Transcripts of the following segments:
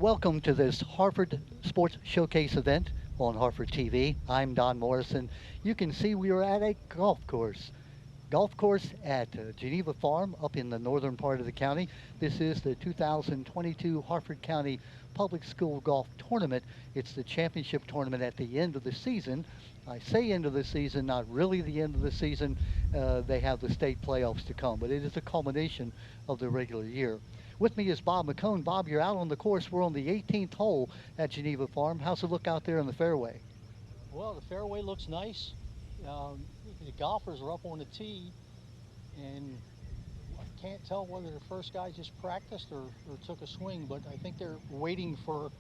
Welcome to this Harvard Sports Showcase event on Harvard TV. I'm Don Morrison. You can see we are at a golf course at Geneva Farm up in the northern part of the county. This is the 2022 Harford County Public School Golf Tournament. It's the championship tournament at the end of the season. I say end of the season, not really the end of the season. They have the state playoffs to come, but it is a culmination of the regular year. With me is Bob McCone. Bob, you're out on the course. We're on the 18th hole at Geneva Farm. How's it look out there in the fairway? Well, the fairway looks nice. The golfers are up on the tee, and I can't tell whether the first guy just practiced or took a swing, but I think they're waiting for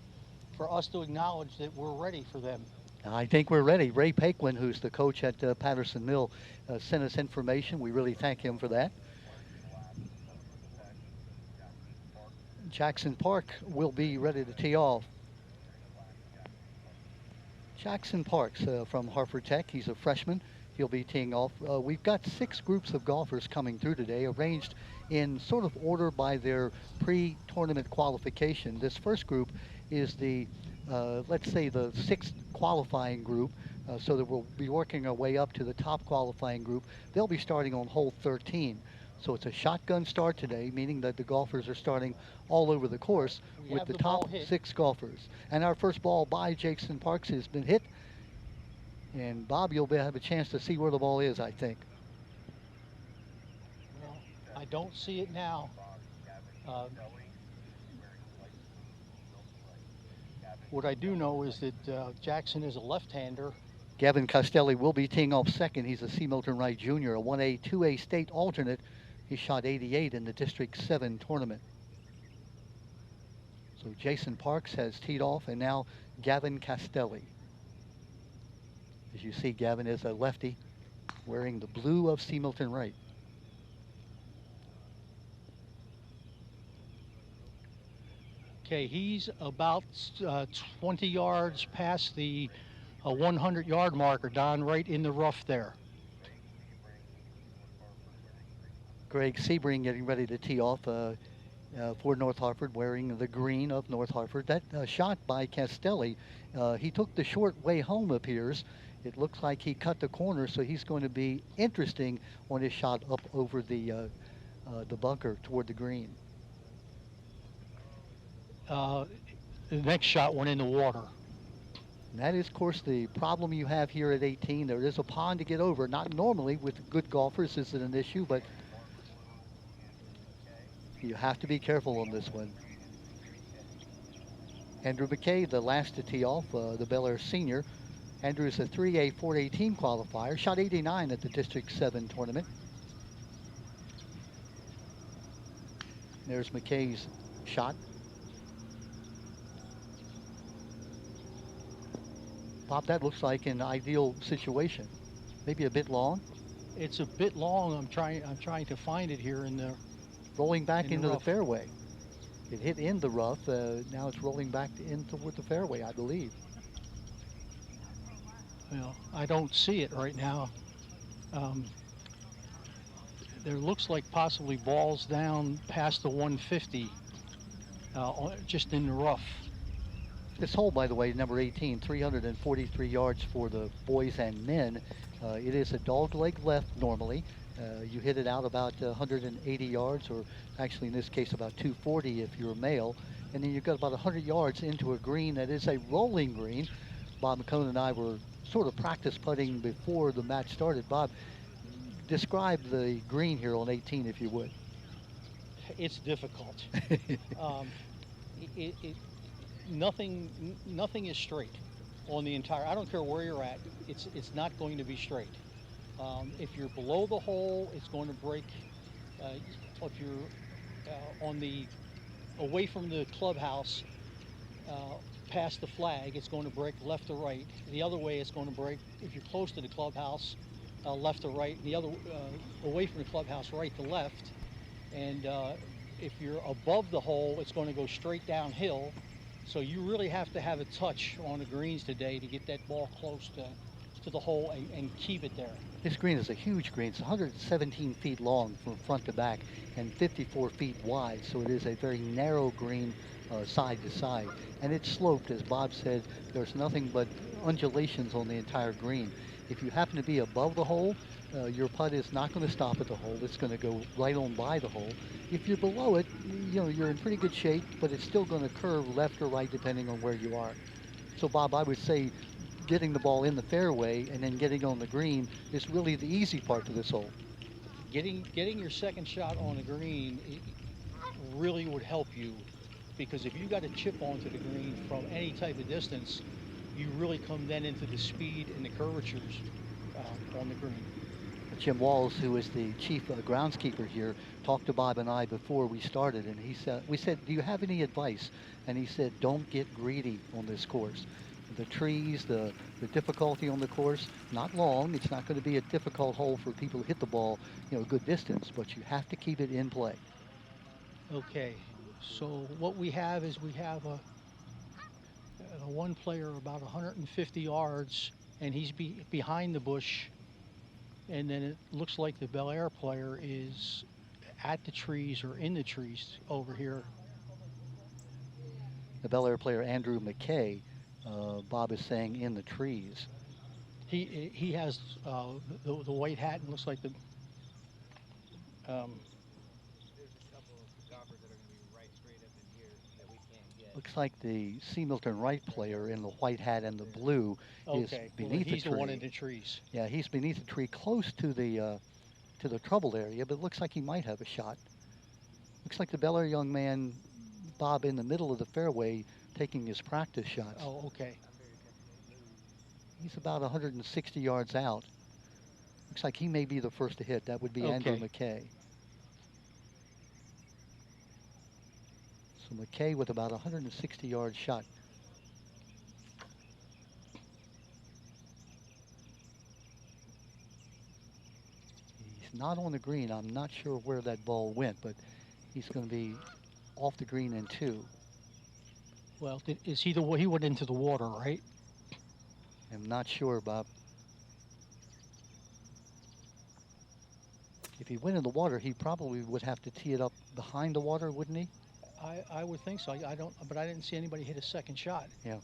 us to acknowledge that we're ready for them. I think we're ready. Ray Paquin, who's the coach at Patterson Mill, sent us information. We really thank him for that. Jackson Park will be ready to tee off. Jackson Parks from Hartford Tech. He's a freshman. He'll be teeing off. We've got 6 groups of golfers coming through today, arranged in sort of order by their pre-tournament qualification. This first group is the, let's say, the 6th qualifying group, so that we'll be working our way up to the top qualifying group. They'll be starting on hole 13. So it's a shotgun start today, meaning that the golfers are starting all over the course with the top 6 golfers. And our first ball by Jackson Parks has been hit. And Bob, you'll have a chance to see where the ball is, I think. Well, I don't see it now. What I do know is that Jackson is a left-hander. Gavin Costelli will be teeing off second. He's a C. Milton Wright Jr., a 1A, 2A state alternate. He shot 88 in the District 7 tournament. So Jason Parks has teed off, and now Gavin Costelli. As you see, Gavin is a lefty wearing the blue of C. Milton Wright. Okay, he's about 20 yards past the 100-yard marker, Don, right in the rough there. Greg Sebring getting ready to tee off for North Hartford, wearing the green of North Hartford. That shot by Castelli, he took the short way home, appears. It looks like he cut the corner, so he's going to be interesting on his shot up over the bunker toward the green. The next shot went in the water. And that is, of course, the problem you have here at 18. There is a pond to get over. Not normally with good golfers is it an issue, but you have to be careful on this one. Andrew McKay, the last to tee off, the Bel Air senior. Andrew is a 3A 418 qualifier, shot 89 at the District 7 tournament. There's McKay's shot. Bob, that looks like an ideal situation. Maybe a bit long. It's a bit long. I'm trying to find it here in the rolling back into the fairway. It hit in the rough. Now it's rolling back in toward the fairway, I believe. Well, I don't see it right now. There looks like possibly balls down past the 150, just in the rough. This hole, by the way, number 18, 343 yards for the boys and men. It is a dog leg left normally. You hit it out about 180 yards, or actually in this case about 240 if you're a male. And then you've got about 100 yards into a green that is a rolling green. Bob McCone and I were sort of practice putting before the match started. Bob, describe the green here on 18 if you would. It's difficult. Nothing is straight on the entire. I don't care where you're at. It's not going to be straight. If you're below the hole, it's going to break. If you're on the away from the clubhouse, past the flag, it's going to break left to right. The other way, it's going to break if you're close to the clubhouse, left to right. The other away from the clubhouse, right to left. And if you're above the hole, it's going to go straight downhill. So you really have to have a touch on the greens today to get that ball close to the hole and keep it there. This green is a huge green. It's 117 feet long from front to back and 54 feet wide. So it is a very narrow green side to side. And it's sloped, as Bob said. There's nothing but undulations on the entire green. If you happen to be above the hole, your putt is not going to stop at the hole. It's going to go right on by the hole. If you're below it, you're in pretty good shape, but it's still going to curve left or right depending on where you are. So Bob, I would say getting the ball in the fairway and then getting on the green is really the easy part to this hole. Getting your second shot on the green really would help you, because if you got a chip onto the green from any type of distance, you really come then into the speed and the curvatures on the green. Jim Walls, who is the chief groundskeeper here, talked to Bob and I before we started, and we said, do you have any advice? And he said, don't get greedy on this course. The trees, the difficulty on the course, not long. It's not going to be a difficult hole for people to hit the ball, a good distance, but you have to keep it in play. Okay, so what we have is we have a one player about 150 yards, and he's behind the bush, and then it looks like the Bel Air player is at the trees or in the trees over here. The Bel Air player, Andrew McKay, Bob is saying in the trees. He has the white hat, and looks like the looks like the C. Milton Wright player in the white hat and the blue is beneath the tree. He's the one in the trees. Yeah, he's beneath the tree, close to the trouble area, but it looks like he might have a shot. Looks like the Bel Air young man, Bob, in the middle of the fairway, taking his practice shots. Oh, okay. He's about 160 yards out. Looks like he may be the first to hit. That would be Andrew McKay. So McKay with about 160-yard shot. He's not on the green. I'm not sure where that ball went, but he's going to be off the green in two. Well, is he he went into the water, right? I'm not sure, Bob. If he went in the water, he probably would have to tee it up behind the water, wouldn't he? I would think so. But I didn't see anybody hit a second shot. Yeah.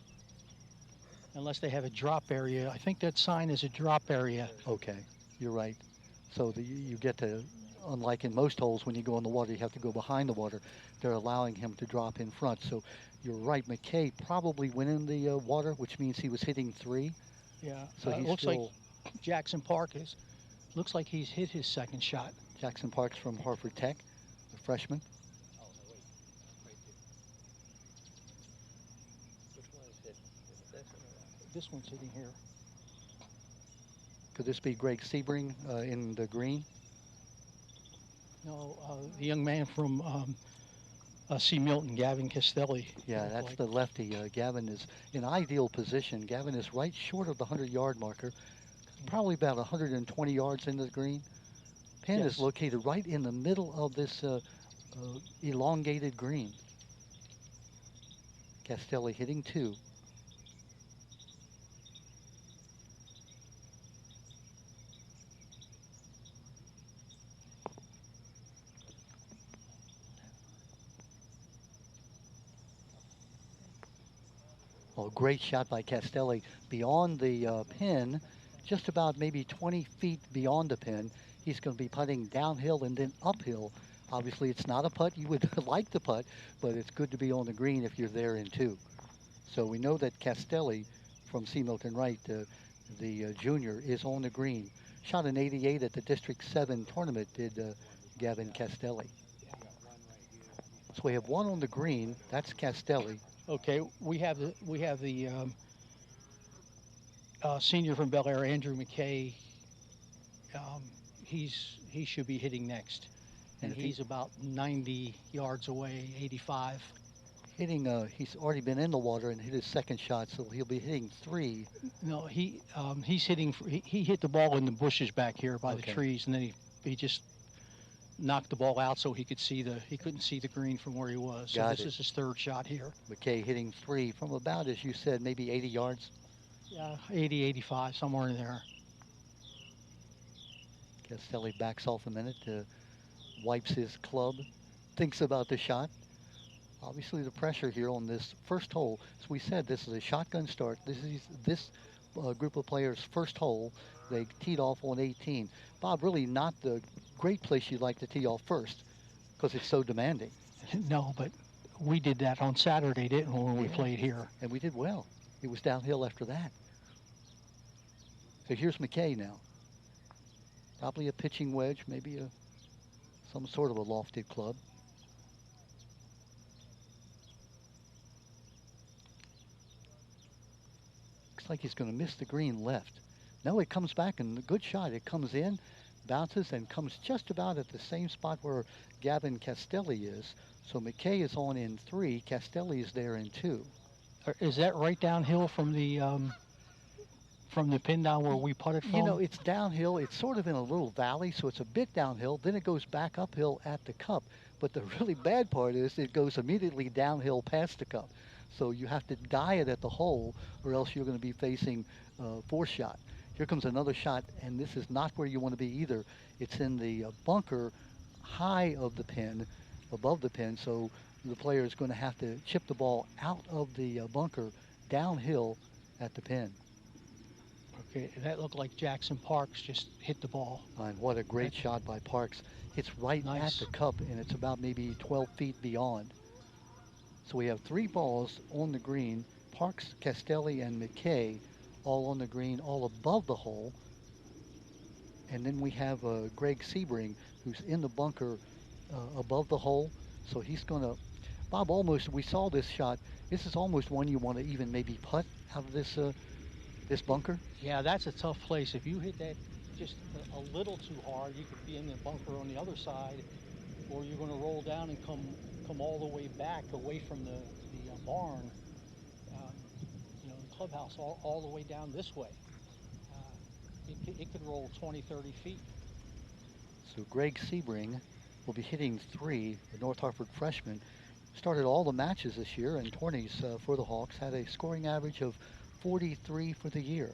Unless they have a drop area. I think that sign is a drop area. Okay, you're right. So you get to, unlike in most holes, when you go in the water, you have to go behind the water. They're allowing him to drop in front. So you're right. McKay probably went in the water, which means he was hitting three. Yeah. So it looks like Jackson Park looks like he's hit his second shot. Jackson Park's from Hartford Tech, a freshman. This one's hitting here. Could this be Greg Sebring in the green? No, the young man from C. Milton, Gavin Castelli. Yeah, that's the lefty. Gavin is in ideal position. Gavin is right short of the 100-yard marker, probably about 120 yards into the green. Pin is located right in the middle of this elongated green. Castelli hitting two. Oh, great shot by Castelli beyond the pin, just about maybe 20 feet beyond the pin. He's going to be putting downhill and then uphill. Obviously, it's not a putt. You would like the putt, but it's good to be on the green if you're there in two. So we know that Castelli from C. Milton Wright, the junior, is on the green. Shot an 88 at the District 7 tournament, did Gavin Castelli. So we have one on the green. That's Castelli. Okay, we have the senior from Bel Air, Andrew McKay. He should be hitting next, and he's about 90 yards away, 85. Hitting, he's already been in the water and hit his second shot, so he'll be hitting three. No, he's hitting. He hit the ball in the bushes back here by the trees, and then he just knocked the ball out so he couldn't see the green from where he was. So this is his third shot here. McKay hitting three from about, as you said, maybe 80 yards. Yeah, 80, 85, somewhere in there. Castelli backs off a minute, wipes his club, thinks about the shot. Obviously, the pressure here on this first hole, as we said, this is a shotgun start. This group of players' first hole. They teed off on 18. Bob, really not the great place you'd like to tee off first because it's so demanding. No, but we did that on Saturday, didn't we, when we Yeah, played here? and we did well. It was downhill after that. So here's McKay now. Probably a pitching wedge, maybe some sort of a lofted club. Looks like he's going to miss the green left. No, it comes back and a good shot. It comes in, bounces, and comes just about at the same spot where Gavin Castelli is. So McKay is on in 3. Castelli is there in 2. Is that right downhill from the pin down where we putted from? You know, it's downhill. It's sort of in a little valley, so it's a bit downhill. Then it goes back uphill at the cup. But the really bad part is it goes immediately downhill past the cup. So you have to die it at the hole, or else you're going to be facing fourth shot. Here comes another shot, and this is not where you want to be either. It's in the bunker high of the pin, above the pin. So the player is going to have to chip the ball out of the bunker downhill at the pin. Okay, that looked like Jackson Parks just hit the ball. And what a great shot by Parks. It's right at the cup, and it's about maybe 12 feet beyond. So we have 3 balls on the green. Parks, Castelli, and McKay all on the green, all above the hole. And then we have Greg Sebring, who's in the bunker above the hole. So he's going to, Bob, almost, we saw this shot. This is almost one you want to even maybe putt out of this bunker. Yeah, that's a tough place. If you hit that just a little too hard, you could be in the bunker on the other side, or you're going to roll down and come all the way back away from the barn, the clubhouse, all the way down this way. It could roll 20, 30 feet. So Greg Sebring will be hitting 3, the North Hartford freshman. Started all the matches this year in tourneys for the Hawks, had a scoring average of 43 for the year.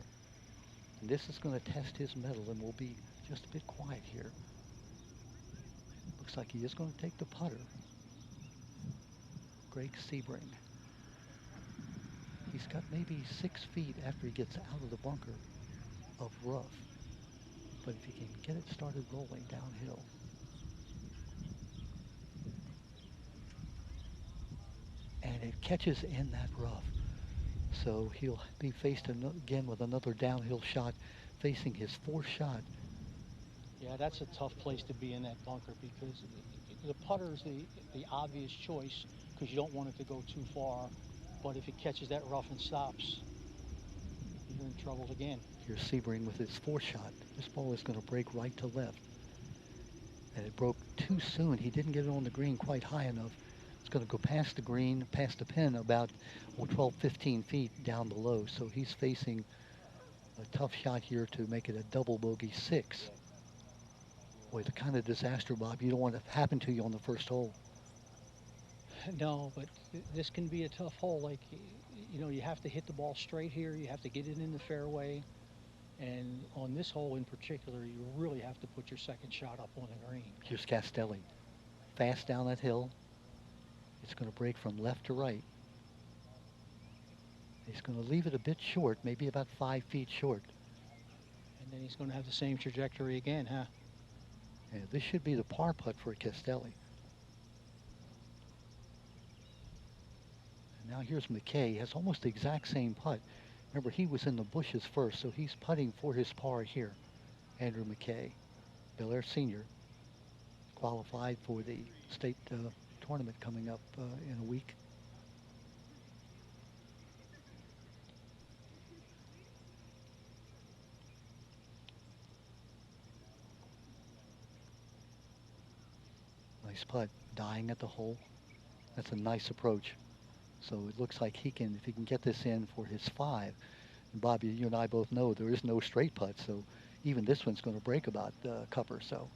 And this is going to test his mettle, and we'll be just a bit quiet here. Looks like he is going to take the putter. Greg Sebring. He's got maybe 6 feet after he gets out of the bunker of rough. But if he can get it started rolling downhill. And it catches in that rough. So he'll be faced again with another downhill shot, facing his 4th shot. Yeah, that's a tough place to be in that bunker because the putter's the obvious choice because you don't want it to go too far. But if it catches that rough and stops, you're in trouble again. Here's Sebring with his 4th shot. This ball is going to break right to left. And it broke too soon. He didn't get it on the green quite high enough. It's going to go past the green, past the pin, about 12, 15 feet down below. So he's facing a tough shot here to make it a double bogey 6. Boy, the kind of disaster, Bob, you don't want to happen to you on the first hole. No, but this can be a tough hole. Like, you have to hit the ball straight here. You have to get it in the fairway. And on this hole in particular, you really have to put your second shot up on the green. Here's Castelli. Fast down that hill. It's going to break from left to right. He's going to leave it a bit short, maybe about 5 feet short. And then he's going to have the same trajectory again, huh? Yeah, this should be the par putt for Castelli. And now here's McKay. He has almost the exact same putt. Remember, he was in the bushes first, so he's putting for his par here. Andrew McKay, Bel Air senior, qualified for the state tournament coming up in a week. Nice putt, dying at the hole. That's a nice approach. So it looks like he can, if he can get this in for his 5. And Bobby, you and I both know there is no straight putt, so even this one's going to break about a cup or so.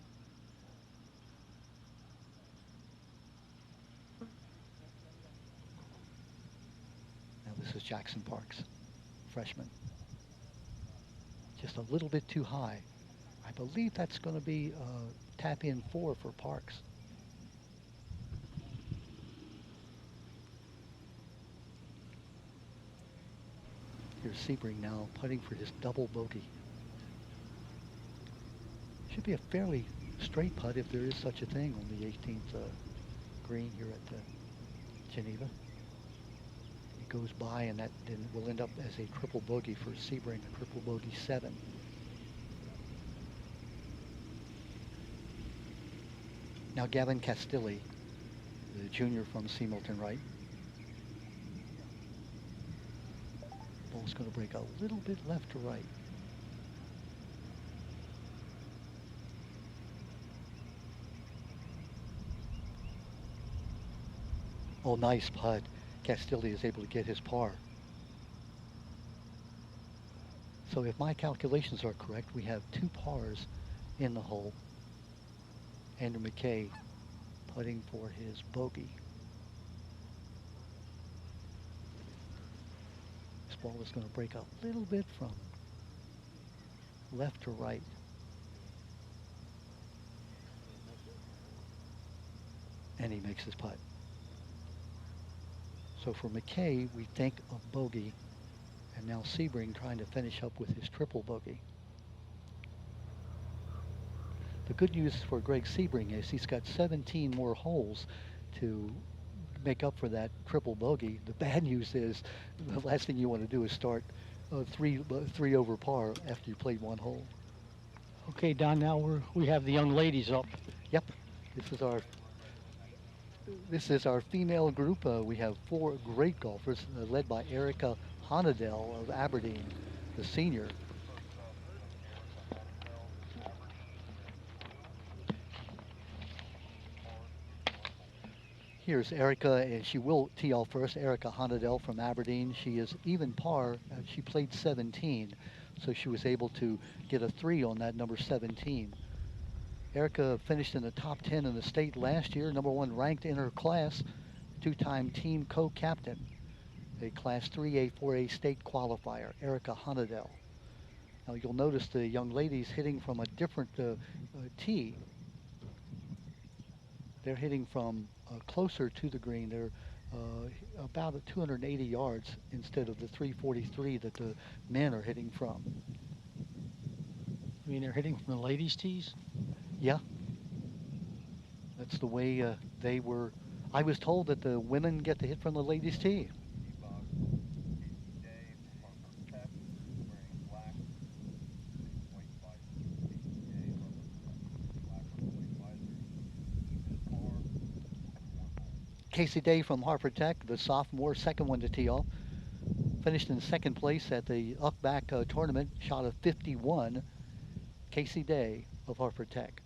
Now this is Jackson Parks, freshman. just a little bit too high. I believe that's going to be tap in 4 for Parks. Here's Sebring now putting for his double bogey. Should be a fairly straight putt if there is such a thing on the 18th green here at Geneva. It goes by, and that then will end up as a triple bogey for Sebring, a triple bogey 7. Now Gavin Castilli, the junior from Seamilton Wright. Ball's going to break a little bit left to right. Oh, nice putt. Castilli is able to get his par. So if my calculations are correct, we have 2 pars in the hole. Andrew McKay putting for his bogey. This ball is going to break a little bit from left to right. And he makes his putt. So for McKay, we think of bogey, and now Sebring trying to finish up with his triple bogey. The good news for Greg Sebring is he's got 17 more holes to make up for that triple bogey. The bad news is the last thing you want to do is start three over par after you played 1 hole. Okay, Don, now we have the young ladies up. Yep, this is our female group. We have 4 great golfers led by Erica Honadell of Aberdeen, the senior. Here's Erica, and she will tee off first. Erica Honadell from Aberdeen. She is even par. She played 17, so she was able to get a 3 on that number 17. Erica finished in the top 10 in the state last year, number 1 ranked in her class, 2-time team co-captain, a Class 3A, 4A state qualifier, Erica Honadell. Now you'll notice the young ladies hitting from a different tee. They're hitting from closer to the green. They're about 280 yards instead of the 343 that the men are hitting from. I mean, they're hitting from the ladies' tees? Yeah. That's the way they were. I was told that the women get to hit from the ladies' tee. Casey Day from Hartford Tech, the sophomore, second one to tee off. Finished in second place at the Uckback tournament, shot a 51. Casey Day of Hartford Tech.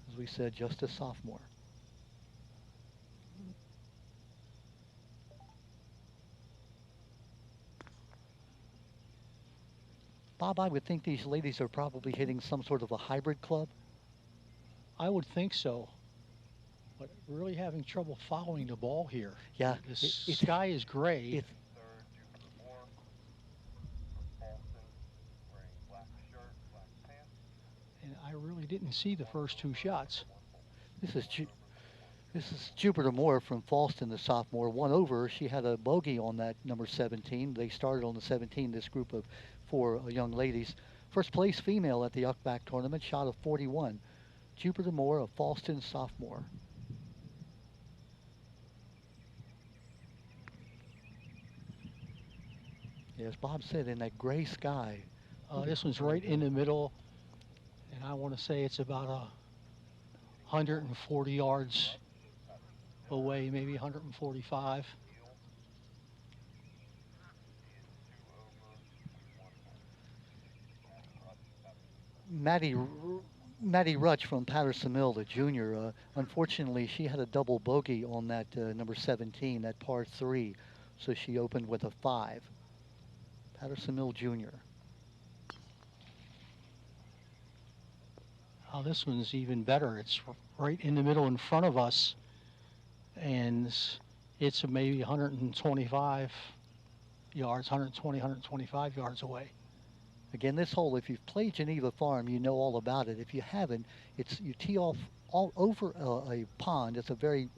As we said, just a sophomore. Bob, I would think these ladies are probably hitting some sort of a hybrid club. I would think so, but really having trouble following the ball here. Yeah. The sky is gray. And I really didn't see the first 2 shots. This is Jupiter Moore from Falston, the sophomore. 1 over. She had a bogey on that number 17. They started on the 17, this group of 4 young ladies. First place female at the Uckback tournament, shot a 41. Jupiter Moore, a Falston sophomore. As Bob said, in that gray sky. This one's right in the middle, and I want to say it's about 140 yards away, maybe 145. Maddie Rutch from Patterson Mill, the junior. Unfortunately, she had a double bogey on that number 17, that par 3, so she opened with a 5. Patterson Mill junior. Oh, this one's even better. It's right in the middle in front of us, and it's maybe 125 yards, 120, 125 yards away. Again, this hole, if you've played Geneva Farm, you know all about it. If you haven't, it's you tee off all over a pond. It's a very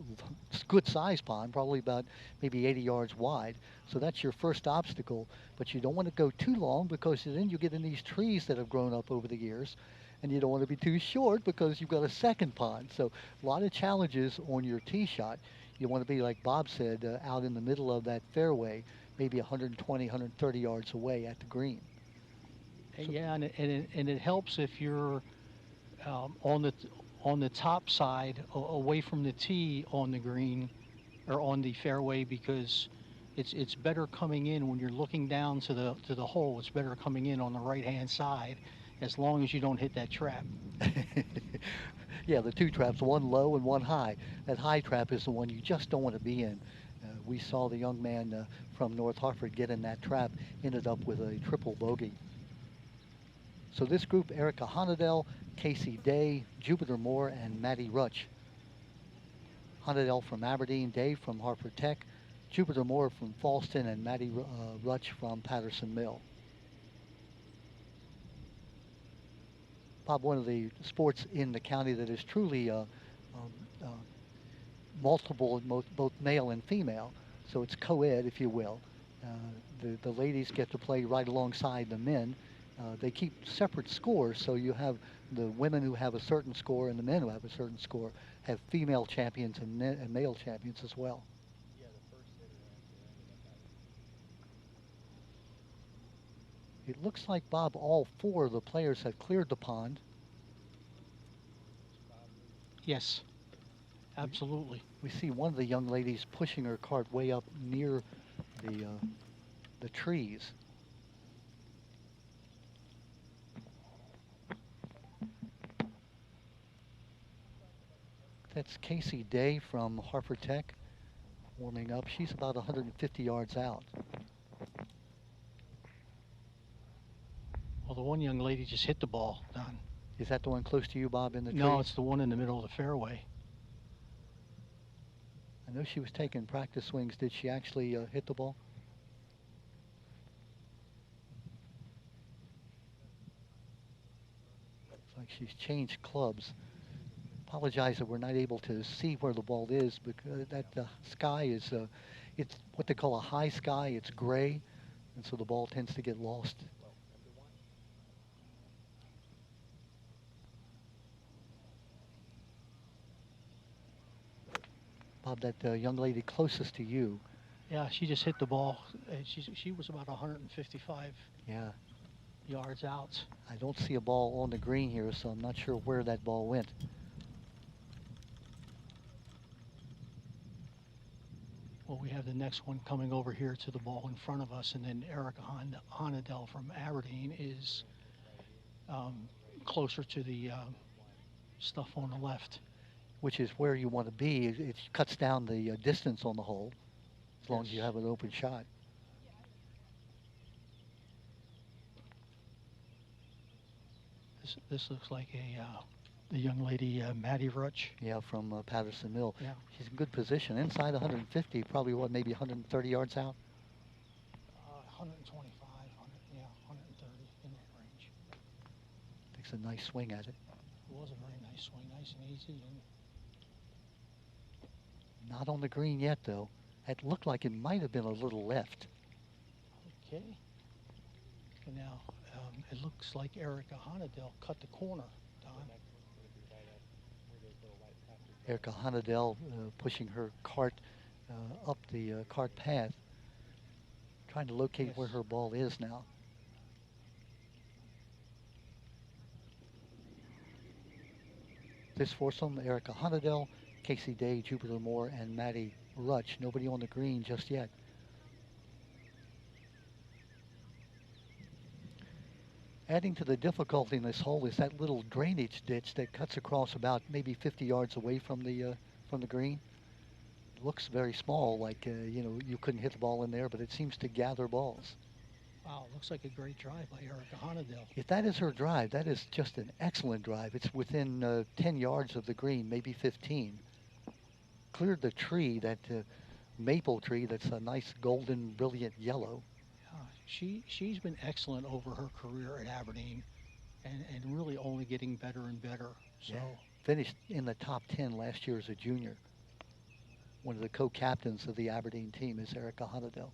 good sized pond, probably about maybe 80 yards wide. So that's your first obstacle. But you don't want to go too long because then you get in these trees that have grown up over the years. And you don't want to be too short because you've got a second pond. So a lot of challenges on your tee shot. You want to be, like Bob said, out in the middle of that fairway, maybe 120, 130 yards away at the green. So, Yeah, and it helps if you're on the top side, away from the tee on the green or on the fairway, because it's better coming in when you're looking down to the hole. It's better coming in on the right hand side, as long as you don't hit that trap. yeah, the two traps, one low and one high. That high trap is the one you just don't want to be in. We saw the young man from North Hartford get in that trap, ended up with a triple bogey. So this group, Erica Honadell, Casey Day, Jupiter Moore, and Maddie Rutch. Honadell from Aberdeen, Day from Hartford Tech, Jupiter Moore from Falston, and Maddie Rutch from Patterson Mill. Bob, one of the sports in the county that is truly uh, multiple, both male and female, so it's co-ed, if you will. Uh, the ladies get to play right alongside the men. They keep separate scores, so you have the women who have a certain score and the men who have a certain score have female champions and male champions as well. It looks like, Bob, all four of the players have cleared the pond. Yes, absolutely. We see one of the young ladies pushing her cart way up near the trees. That's Casey Day from Hartford Tech warming up. She's about 150 yards out. Well, the one young lady just hit the ball, Don. Is that the one close to you, Bob, in the tree? No, it's the one in the middle of the fairway. I know she was taking practice swings. Did she actually hit the ball? Looks like she's changed clubs. Apologize that we're not able to see where the ball is because that sky is, it's what they call a high sky. It's gray, and so the ball tends to get lost. Bob, that young lady closest to you. Yeah, she just hit the ball. She was about 155 Yeah, yards out. I don't see a ball on the green here, so I'm not sure where that ball went. Well, we have the next one coming over here to the ball in front of us, and then Erica Honadell from Aberdeen is closer to the stuff on the left. Which is where you want to be. It cuts down the distance on the hole as long as you have an open shot. This looks like the young lady, Maddie Rutch. Yeah, from Patterson Mill. Yeah. She's in good position. Inside 150, probably what, maybe 130 yards out? 125, 130, in that range. Takes a nice swing at it. It was a very nice swing, nice and easy. And not on the green yet, though. It looked like it might have been a little left. Okay. And now it looks like Erica Honadell cut the corner, Don. Erica Honadell pushing her cart up the cart path, trying to locate where her ball is now. This foursome, Erica Honadell, Casey Day, Jupiter Moore, and Maddie Rutch. Nobody on the green just yet. Adding to the difficulty in this hole is that little drainage ditch that cuts across about maybe 50 yards away from the green. It looks very small, like you couldn't hit the ball in there, but it seems to gather balls. Wow, looks like a great drive by Erica Honadell. If that is her drive, that is just an excellent drive. It's within 10 yards of the green, maybe 15. Cleared the tree, that maple tree that's a nice golden, brilliant yellow. She's been excellent over her career at Aberdeen, and really only getting better and better. Yeah. So Finished in the top 10 last year as a junior. One of the co-captains of the Aberdeen team is Erica Honadell.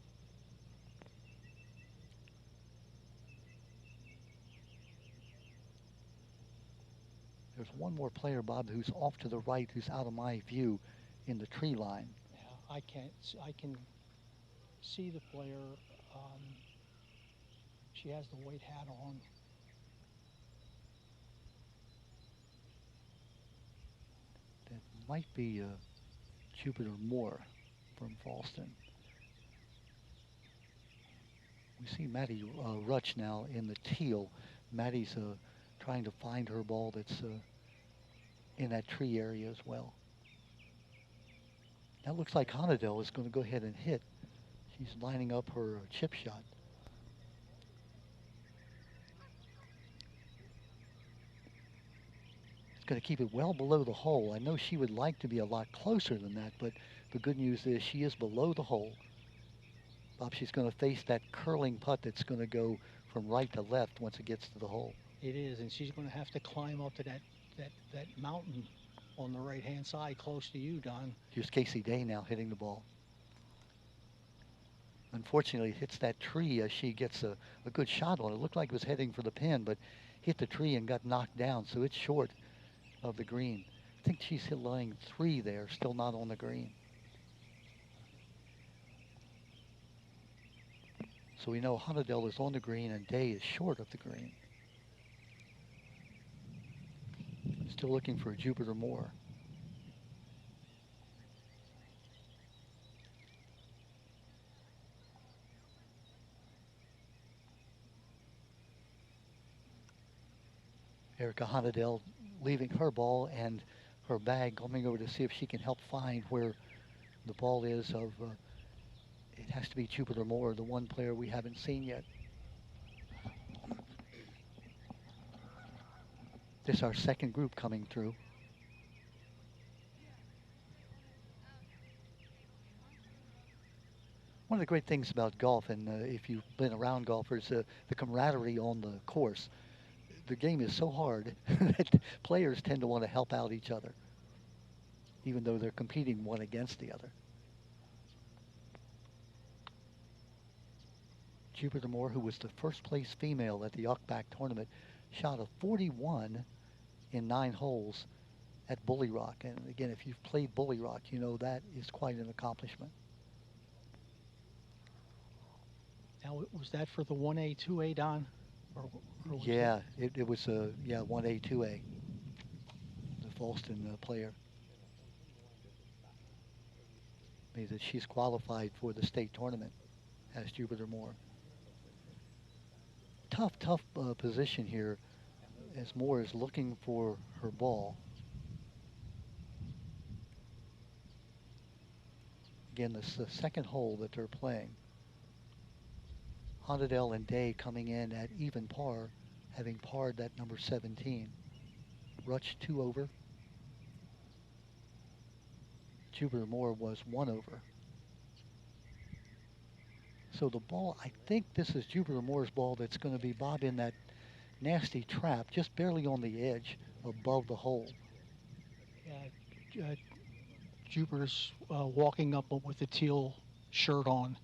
There's one more player, Bob, who's off to the right, who's out of my view in the tree line. yeah, I can see the player. Um, she has the white hat on. That might be Jupiter Moore from Falston. We see Maddie Rutch now in the teal. Maddie's trying to find her ball that's in that tree area as well. That looks like Honadell is going to go ahead and hit. She's lining up her chip shot. It's going to keep it well below the hole. I know she would like to be a lot closer than that, but the good news is she is below the hole. Bob, she's going to face that curling putt that's going to go from right to left once it gets to the hole. It is, and she's going to have to climb up to that mountain on the right-hand side close to you, Don. Here's Casey Day now hitting the ball. Unfortunately, it hits that tree as she gets a good shot on it. It looked like it was heading for the pin, but hit the tree and got knocked down, so it's short of the green. I think she's hit line 3 there, still not on the green. So we know Honadell is on the green and Day is short of the green. Still looking for Jupiter Moore. Erica Honadell leaving her ball and her bag, coming over to see if she can help find where the ball is of, it has to be Jupiter Moore, the one player we haven't seen yet. This is our second group coming through. One of the great things about golf, and if you've been around golfers, the camaraderie on the course. The game is so hard that players tend to want to help out each other, even though they're competing one against the other. Jupiter Moore, who was the first place female at the Uckback tournament, shot a 41 in 9 holes at Bully Rock. And again, if you've played Bully Rock, you know that is quite an accomplishment. Now, was that for the 1A, 2A, Don? Or Yeah, it was a 1A, 2A, the Falston player. Means that she's qualified for the state tournament as Jupiter Moore. Tough position here as Moore is looking for her ball. Again, this is the second hole that they're playing. Honadell and Day coming in at even par, having parred that number 17. Rutch 2 over. Jupiter Moore was 1 over. So the ball, I think this is Jupiter Moore's ball that's going to be, Bob, in that nasty trap, just barely on the edge above the hole. Yeah, Jupiter's walking up with the teal shirt on.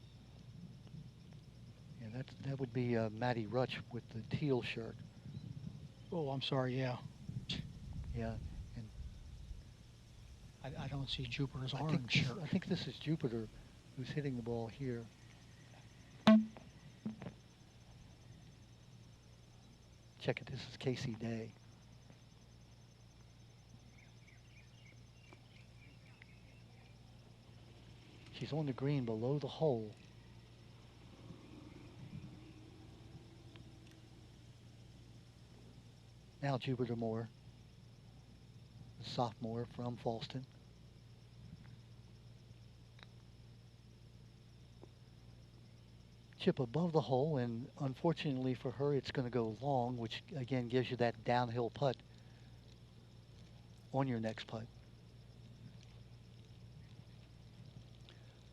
Yeah, that would be Maddie Rutch with the teal shirt. Oh, I'm sorry, yeah. Yeah, and I don't see Jupiter's orange shirt. I think this is Jupiter who's hitting the ball here. Check it, this is Casey Day. She's on the green below the hole. Now Jupiter Moore, the sophomore from Falston. Chip above the hole, and unfortunately for her, it's going to go long, which again gives you that downhill putt on your next putt.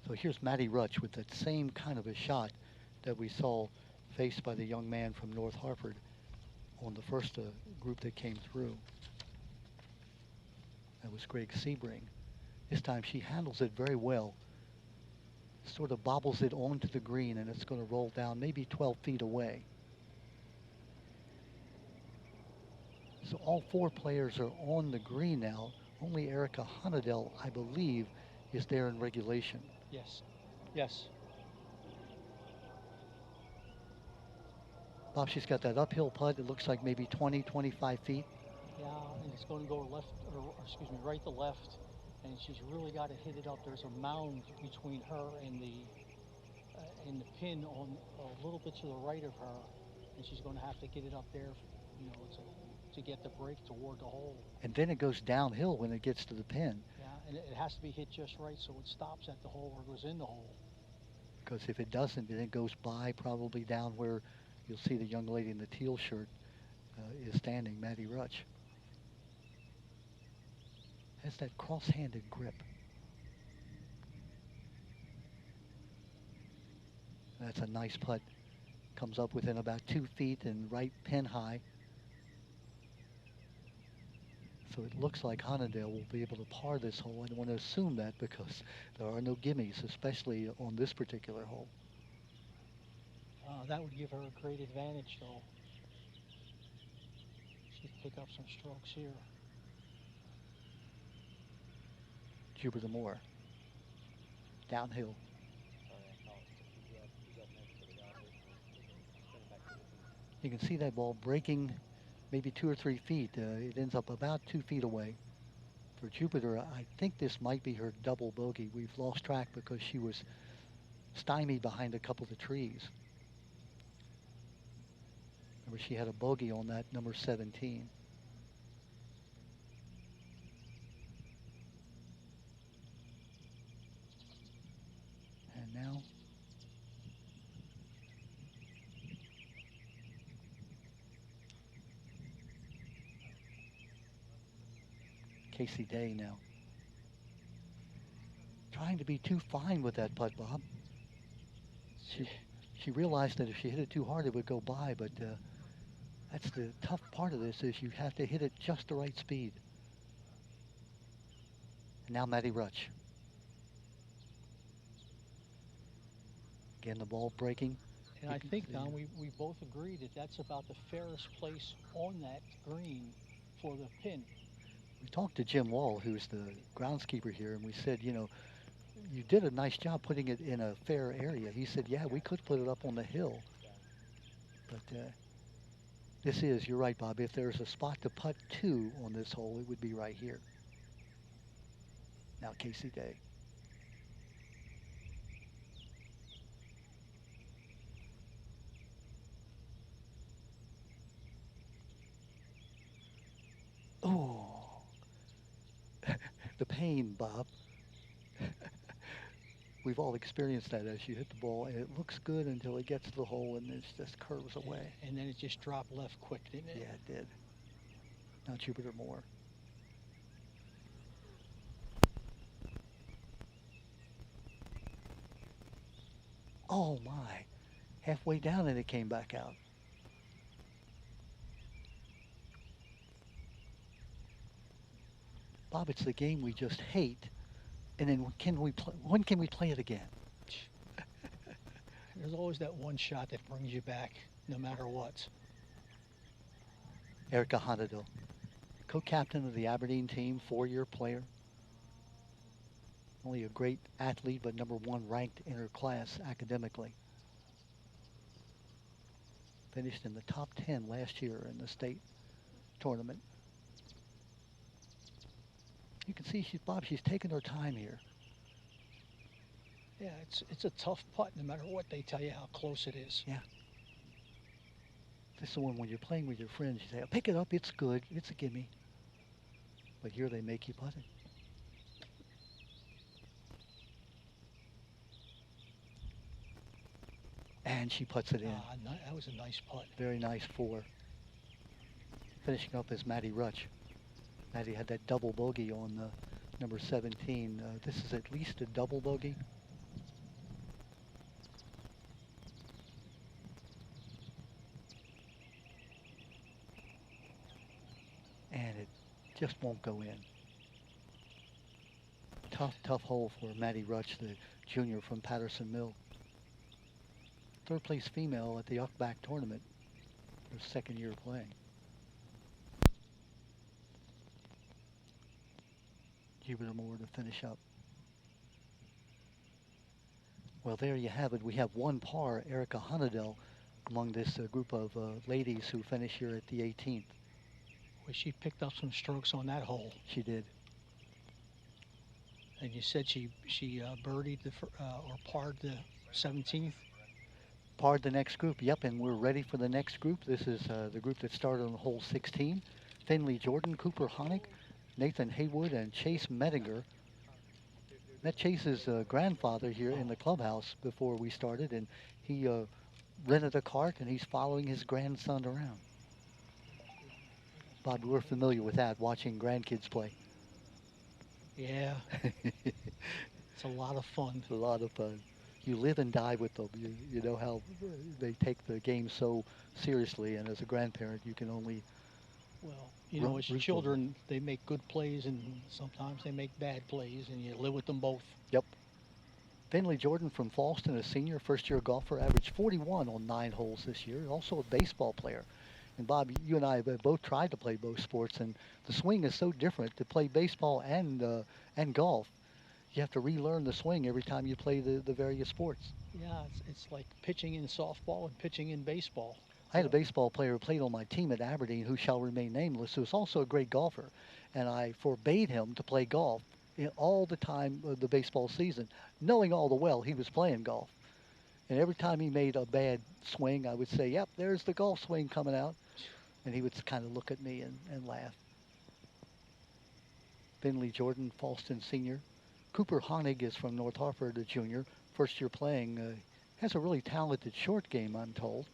So here's Maddie Rutch with that same kind of a shot that we saw faced by the young man from North Hartford on the first group that came through. That was Greg Sebring. This time she handles it very well. Sort of bobbles it onto the green, and it's going to roll down maybe 12 feet away. So all four players are on the green now. Only Erica Honadell, I believe, is there in regulation. Yes. Yes. Bob, she's got that uphill putt. It looks like maybe 20, 25 feet. Yeah, and it's going to go left, or excuse me, right to left, and she's really got to hit it up. There's a mound between her and the pin on a little bit to the right of her, and she's going to have to get it up there, you know, to get the break toward the hole. And then it goes downhill when it gets to the pin. Yeah, and it has to be hit just right so it stops at the hole or goes in the hole. Because if it doesn't, then it goes by probably down where you'll see the young lady in the teal shirt is standing, Maddie Rutsch. Has that cross-handed grip. That's a nice putt. Comes up within about 2 feet and right pin high. So it looks like Honadell will be able to par this hole. I don't want to assume that because there are no gimmies, especially on this particular hole. That would give her a great advantage, though. She'd pick up some strokes here. Jupiter Moore. Downhill. You can see that ball breaking maybe 2 or 3 feet. It ends up about 2 feet away. For Jupiter, I think this might be her double bogey. We've lost track because she was stymied behind a couple of the trees. Remember, she had a bogey on that number 17. And now Casey Day now. Trying to be too fine with that putt, Bob. She realized that if she hit it too hard, it would go by, but that's the tough part of this is you have to hit it just the right speed. And now Maddie Rutsch. Again, the ball breaking. And I think, Don, we both agree that that's about the fairest place on that green for the pin. We talked to Jim Wall, who's the groundskeeper here, and we said, you know, you did a nice job putting it in a fair area. He said, yeah, we could put it up on the hill. But this is, you're right, Bob, if there's a spot to putt to on this hole, it would be right here. Now Casey Day. Oh, the pain, Bob. We've all experienced that as you hit the ball, and it looks good until it gets to the hole and it just curves away. And then it just dropped left quick, didn't it? Yeah, it did. Now Jupiter Moore. Oh my, halfway down and it came back out. Bob, it's the game we just hate. And then when can we play it again? There's always that one shot that brings you back, no matter what. Erica Honadell, co-captain of the Aberdeen team, 4-year player. Only a great athlete, but #1 ranked in her class academically. Finished in the top 10 last year in the state tournament. You can see she's taking her time here. Yeah, it's a tough putt no matter what they tell you how close it is. Yeah. This is the one when you're playing with your friends, you say, oh, pick it up, it's good, it's a gimme. But here they make you putt it. And she puts it in. That was a nice putt. Very nice 4. Finishing up is Maddie Rutsch. Maddie had that double bogey on number 17. This is at least a double bogey. Just won't go in. Tough, tough hole for Maddie Rutch, the junior from Patterson Mill. Third place female at the Uckback tournament, her second year playing. Jupiter Moore to finish up. Well, there you have it. We have one par, Erica Honadell, among this group of ladies who finish here at the 18th. Well, she picked up some strokes on that hole. She did. And you said she birdied or parred the 17th? Parred the next group, yep, and we're ready for the next group. This is the group that started on hole 16. Finley Jordan, Cooper Honig, Nathan Haywood, and Chase Mettinger. Met Chase's grandfather here in the clubhouse before we started, and he rented a cart, and he's following his grandson around. Bob, we're familiar with that, watching grandkids play. Yeah. It's a lot of fun. It's a lot of fun. You live and die with them. You know how they take the game so seriously, and as a grandparent, you can only... Well, you know, as children, they make good plays, and sometimes they make bad plays, and you live with them both. Yep. Finley Jordan from Falston, a senior, first-year golfer, averaged 41 on 9 holes this year. Also a baseball player. And Bob, you and I have both tried to play both sports, and the swing is so different to play baseball and golf. You have to relearn the swing every time you play the various sports. Yeah, it's like pitching in softball and pitching in baseball. I had a baseball player who played on my team at Aberdeen who shall remain nameless, who was also a great golfer. And I forbade him to play golf all the time of the baseball season, knowing all the well he was playing golf. And every time he made a bad swing, I would say, yep, there's the golf swing coming out. And he would kind of look at me and laugh. Finley Jordan, Falston Senior. Cooper Honig is from North Hartford, a junior, first year playing. Has a really talented short game, I'm told.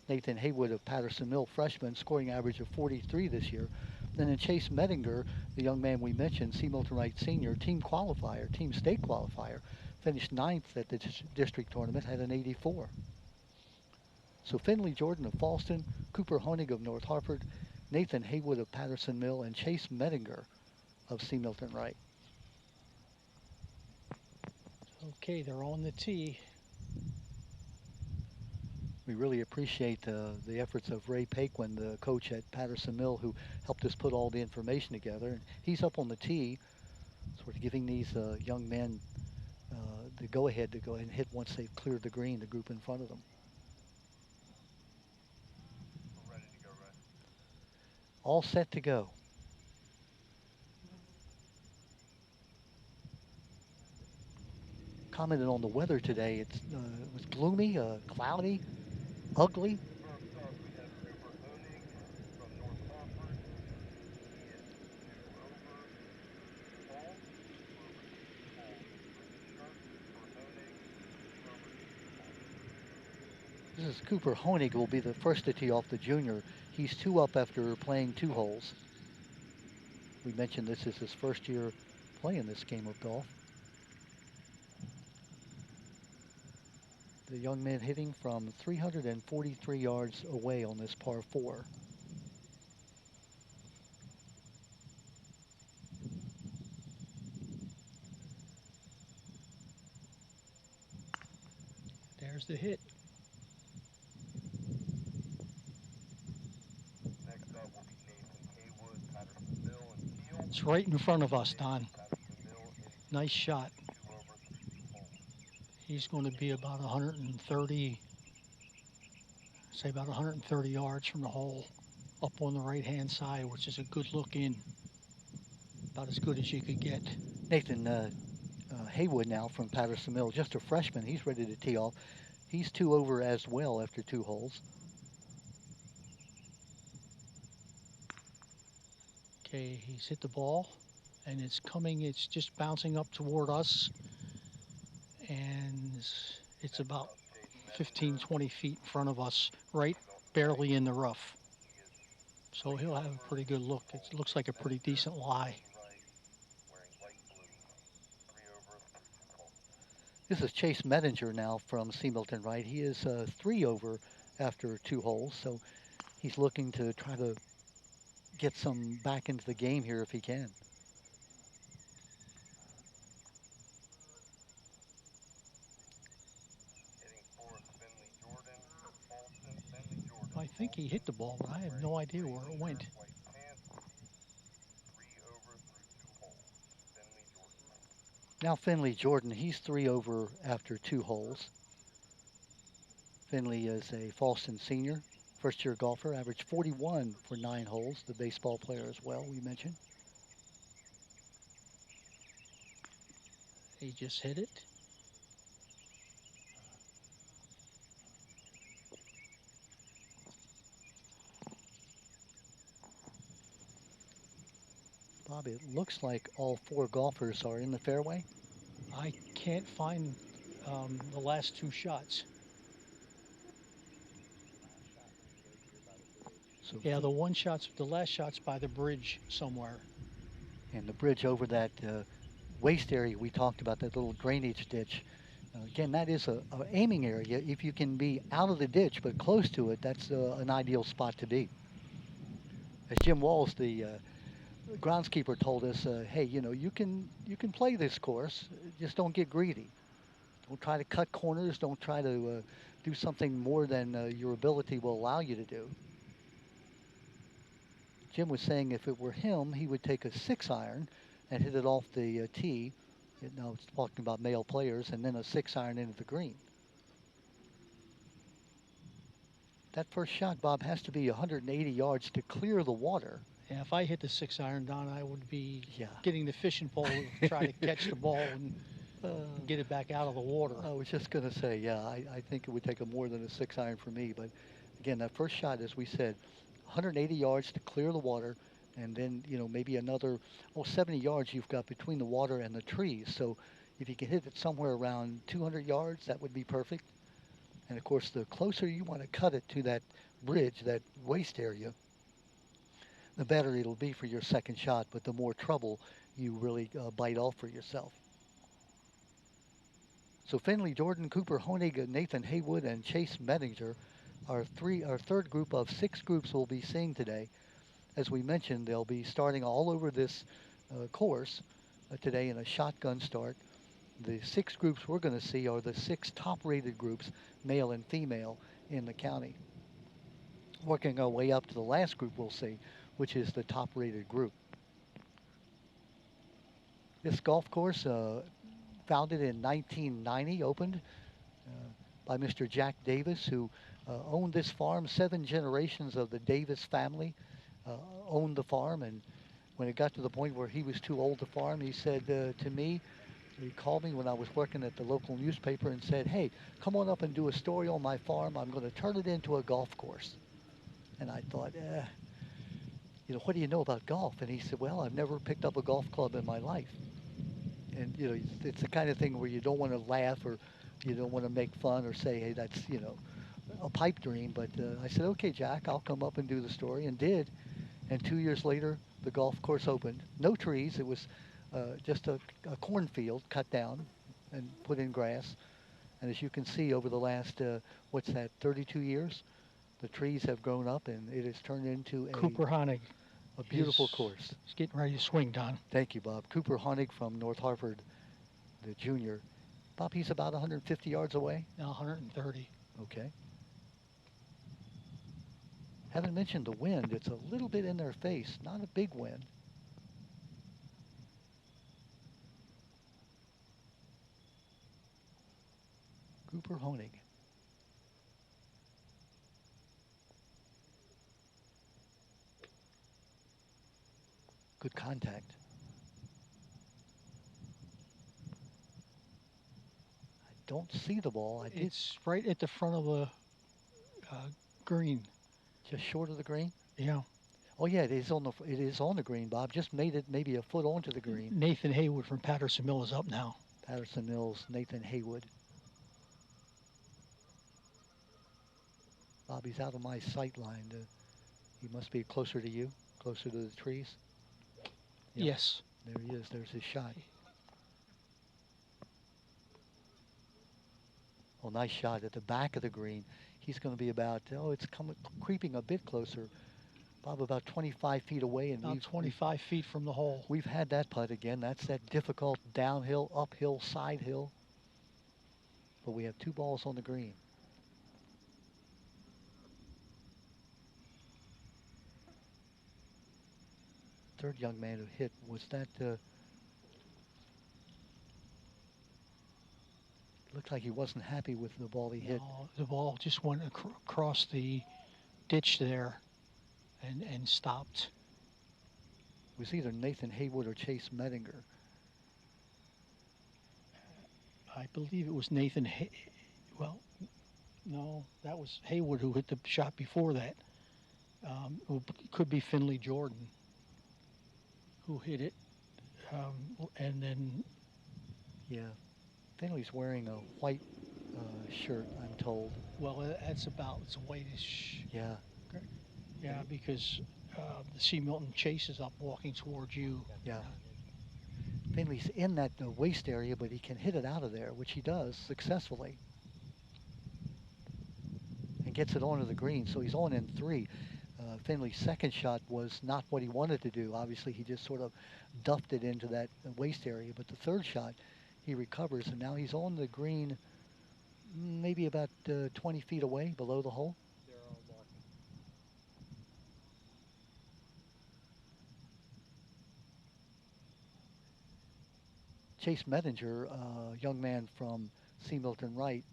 Nathan Haywood of Patterson Mill, freshman, scoring average of 43 this year. Then Chase Mettinger, the young man we mentioned, C. Milton Wright Senior, team state qualifier, finished 9th at the district tournament, had an 84. So Finley Jordan of Falston, Cooper Honig of North Hartford, Nathan Haywood of Patterson Mill, and Chase Mettinger of C. Milton Wright. Okay, they're on the tee. We really appreciate the efforts of Ray Paquin, the coach at Patterson Mill, who helped us put all the information together. And he's up on the tee, sort of giving these young men the go-ahead to go ahead and hit once they've cleared the green, the group in front of them. We're ready to go, Ray. All set to go. Commented on the weather today. It was gloomy, cloudy, ugly. First off, we have Cooper Honig from North Hartford. He is 2 over par, 2 over 2 holes. Cooper Honig, 2 over 2 holes. This is Cooper Honig, who will be the first to tee off, the junior. He's 2 up after playing 2 holes. We mentioned this is his first year playing this game of golf. The young man hitting from 343 yards away on this par 4. There's the hit. Next up will be Nathan Haywood, Patterson Mill, and Teal. It's right in front of us, Don. Patterson Mill is Nice shot. 2 over 3 holes. He's going to be about 130, say about 130 yards from the hole, up on the right-hand side, which is a good look in. About as good as you could get. Nathan Haywood now from Patterson Mill, just a freshman. He's ready to tee off. He's 2 over as well after 2 holes. Okay, he's hit the ball, and it's just bouncing up toward us, and it's about 15, 20 feet in front of us, right barely in the rough. So he'll have a pretty good look. It looks like a pretty decent lie. This is Chase Mettinger now from C. Milton Wright. He is 3 over after 2 holes, so he's looking to try to get some back into the game here if he can. Hitting fourth, Finley Jordan. Falston, Finley Jordan. I think he hit the ball, but I have Wearing no idea green where it shirt, went. white pants. 3 over through 2 holes. Finley Jordan. Now Finley Jordan, he's 3 over after 2 holes. Finley is a Falston senior, first year golfer, averaged 41 for 9 holes. The baseball player as well, we mentioned. He just hit it. Bob, it looks like all four golfers are in the fairway. I can't find the last two shots. So Yeah, the last shot's by the bridge somewhere. and the bridge over that waste area we talked about, that little drainage ditch. Again, that is a aiming area. If you can be out of the ditch but close to it, that's an ideal spot to be. As Jim Walls, the groundskeeper, told us, hey, you can play this course, just don't get greedy. Don't try to cut corners. Don't try to do something more than your ability will allow you to do. Jim was saying if it were him, he would take a 6 iron and hit it off the tee. Now it's talking about male players, and then a 6 iron into the green. That first shot, Bob, has to be 180 yards to clear the water. Yeah, if I hit the 6 iron, Don, I would be Yeah. getting the fishing pole to try to catch the ball and Uh, get it back out of the water. I was just going to say, yeah, I think it would take a more than a 6 iron for me. But again, that first shot, as we said, 180 yards to clear the water, and then maybe another 70 yards you've got between the water and the trees. So if you can hit it somewhere around 200 yards, that would be perfect. And of course, the closer you want to cut it to that bridge, that waste area, the better it'll be for your second shot. But the more trouble you really bite off for yourself. So Finley, Jordan, Cooper, Honig, Nathan Haywood, and Chase Mettinger are our third group of 6 groups we'll be seeing today. As we mentioned, they'll be starting all over this course today in a shotgun start. The 6 groups we're going to see are the 6 top-rated groups, male and female, in the county. Working our way up to the last group we'll see, which is the top-rated group. This golf course, founded in 1990, opened by Mr. Jack Davis, who owned this farm. 7 generations of the Davis family uh, owned the farm, and when it got to the point where he was too old to farm, he said to me, he called me when I was working at the local newspaper and said, hey, come on up and do a story on my farm. I'm going to turn it into a golf course. And I thought, what do you know about golf? And he said, well, I've never picked up a golf club in my life. And, it's the kind of thing where you don't want to laugh, or you don't want to make fun or say, hey, that's, a pipe dream. But I said, okay, Jack, I'll come up and do the story, and did. And 2 years later, the golf course opened. No trees. It was just a cornfield cut down and put in grass. And as you can see, over the last, 32 years, the trees have grown up, and it has turned into Cooper Honig. a beautiful course. He's getting ready to swing, Don. Thank you, Bob. Cooper Honig from North Hartford, the junior. Bob, he's about 150 yards away. Now 130. Okay. Haven't mentioned the wind. It's a little bit in their face, not a big wind. Cooper Honig. Good contact. I don't see the ball. I did It's right at the front of the green. just short of the green. Yeah. Oh yeah, it is on the green, Bob. Just made it maybe a foot onto the green. Nathan Haywood from Patterson Mill is up now. Patterson Mills, Nathan Haywood. Bob, he's out of my sight line. He must be closer to you, closer to the trees. Yep. Yes. There he is. There's his shot. Oh, nice shot at the back of the green. He's going to be about, it's creeping a bit closer. Bob, about 25 feet away, and about 25 feet from the hole. we've had that putt again. That's that difficult downhill, uphill, side hill. But we have 2 balls on the green. Third young man who hit, was that looked like he wasn't happy with the ball he hit. No, the ball just went across the ditch there and stopped. It was either Nathan Haywood or Chase Medinger. I believe it was well, no, that was Haywood who hit the shot before that. It could be Finley Jordan who hit it. And then, Yeah, Finley's wearing a white shirt, I'm told. well, it's whitish. Yeah. Yeah, because the C. Milton Chase is up walking towards you. Yeah. Finley's in that waist area, but he can hit it out of there, which he does successfully. And gets it onto the green, so he's on in 3. Finley's second shot was not what he wanted to do. Obviously, he just sort of duffed it into that waist area. But the third shot, he recovers, and now he's on the green, maybe about 20 feet away below the hole. Chase Medinger, a young man from C. Milton Wright,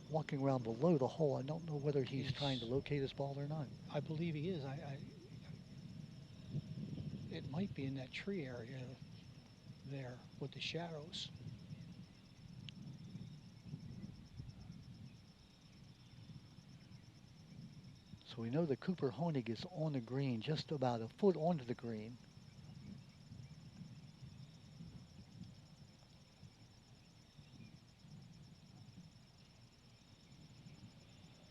walking around below the hole. I don't know whether he's trying to locate his ball or not. I believe he is. It might be in that tree area there with the shadows. So we know that Cooper Honig is on the green, just about a foot onto the green.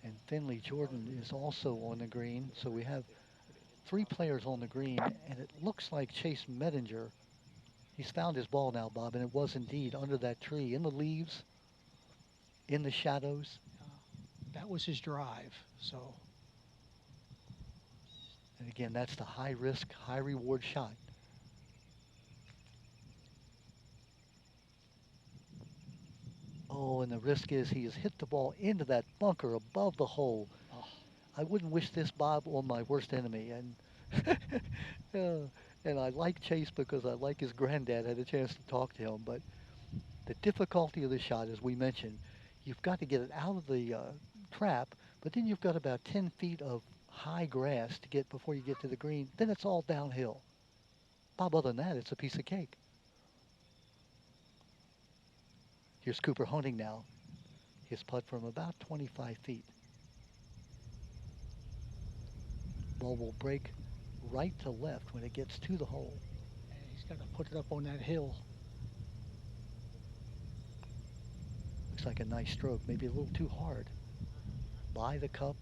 And Finley Jordan is also on the green. So we have 3 players on the green, and it looks like Chase Medinger, he's found his ball now, Bob, and it was indeed under that tree, in the leaves, in the shadows. That was his drive, so. And again, that's the high risk, high reward shot. Oh, and the risk is he has hit the ball into that bunker above the hole. Oh, I wouldn't wish this, Bob, on my worst enemy. And and I like Chase because I like his granddad. I had a chance to talk to him. But the difficulty of the shot, as we mentioned, you've got to get it out of the trap, but then you've got about 10 feet of high grass to get before you get to the green. Then it's all downhill. Bob, other than that, it's a piece of cake. Here's Cooper Honig now. His putt from about 25 feet. Ball will break right to left when it gets to the hole. And he's got to put it up on that hill. Looks like a nice stroke, maybe a little too hard. By the cup,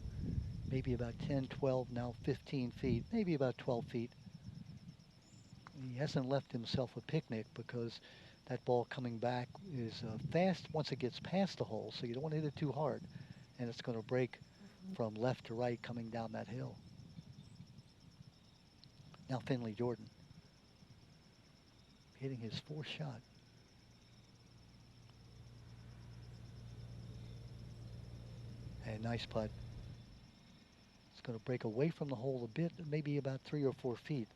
maybe about 10, 12, now 15 feet, maybe about 12 feet. He hasn't left himself a picnic because that ball coming back is fast once it gets past the hole, so you don't want to hit it too hard. And it's going to break from left to right coming down that hill. Now Finley Jordan hitting his 4th shot. And nice putt. It's going to break away from the hole a bit, maybe about 3 or 4 feet.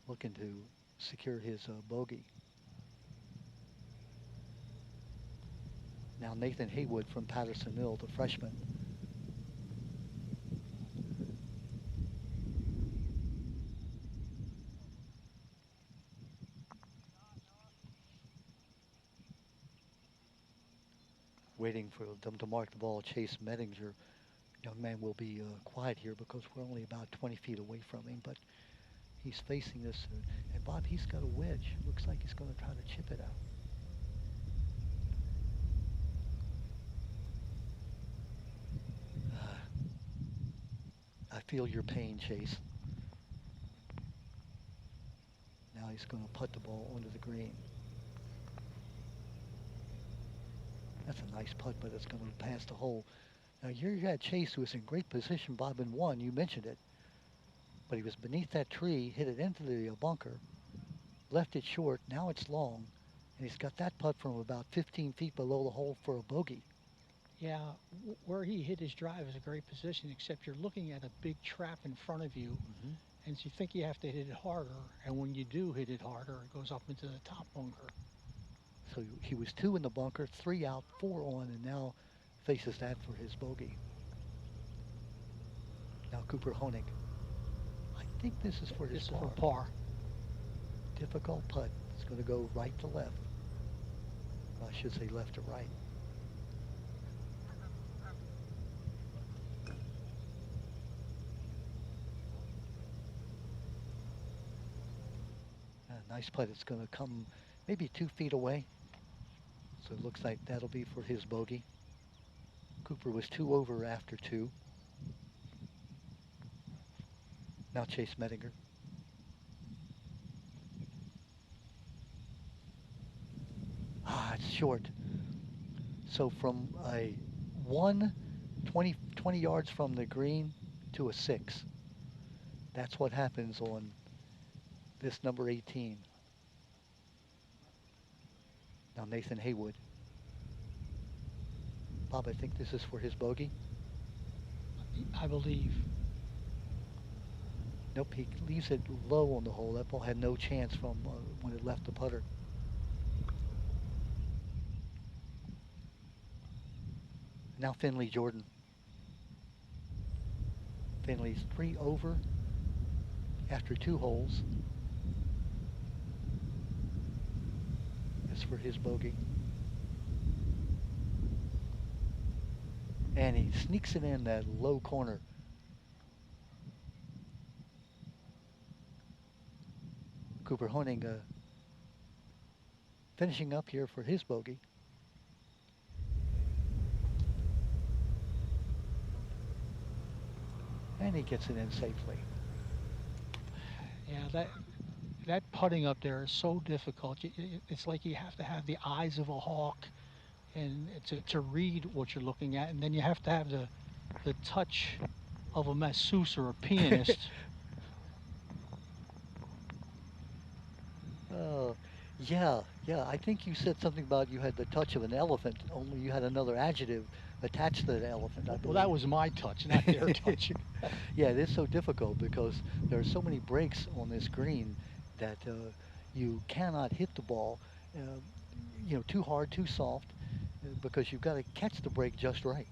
Looking to secure his bogey. Now Nathan Haywood from Patterson Mill, the freshman. Waiting for them to mark the ball. Chase Medinger, young man, will be quiet here because we're only about 20 feet away from him, but he's facing this, and Bob, he's got a wedge. Looks like he's going to try to chip it out. I feel your pain, Chase. Now he's going to putt the ball onto the green. That's a nice putt, but it's going to pass the hole. Now here you had Chase, who was in great position, Bob, in one. You mentioned it, but he was beneath that tree, hit it into the bunker, left it short. Now it's long, and he's got that putt from about 15 feet below the hole for a bogey. Yeah, where he hit his drive is a great position, except you're looking at a big trap in front of you, Hmm. and you think you have to hit it harder, and when you do hit it harder, it goes up into the top bunker. So he was two in the bunker, three out, four on, and now faces that for his bogey. Now Cooper Honig. I think this is for his This is for par. par. Difficult putt. It's going to go right to left. I should say left to right. Nice putt. It's going to come maybe 2 feet away. So it looks like that'll be for his bogey. Cooper was two over after two. Now Chase Mettinger. It's short. So from a 20 yards from the green to a 6. That's what happens on this number 18. Now Nathan Haywood. Bob, I think this is for his bogey. I believe. Nope, he leaves it low on the hole. That ball had no chance from when it left the putter. Now Finley Jordan. Finley's three over after two holes. That's for his bogey. And he sneaks it in that low corner. Cooper Honig finishing up here for his bogey. And he gets it in safely. Yeah, that putting up there is so difficult. It's like you have to have the eyes of a hawk and to read what you're looking at, and then you have to have the touch of a masseuse or a pianist. Oh, yeah. I think you said something about you had the touch of an elephant, only you had another adjective attached to the elephant, I Well, that believe. was my touch, not their touch. Yeah, it is so difficult because there are so many breaks on this green that you cannot hit the ball, uh, too hard, too soft, because you've got to catch the break just right.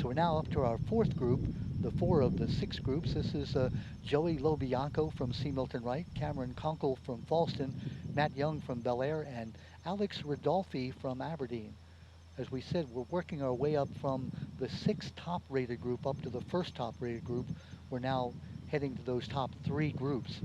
So we're now up to our fourth group, the four of the six groups. This is Joey Lobianco from C. Milton Wright, Cameron Conkle from Falston, Matt Young from Bel Air, and Alex Rodolfi from Aberdeen. As we said, we're working our way up from the sixth top rated group up to the first top rated group. We're now heading to those top three groups.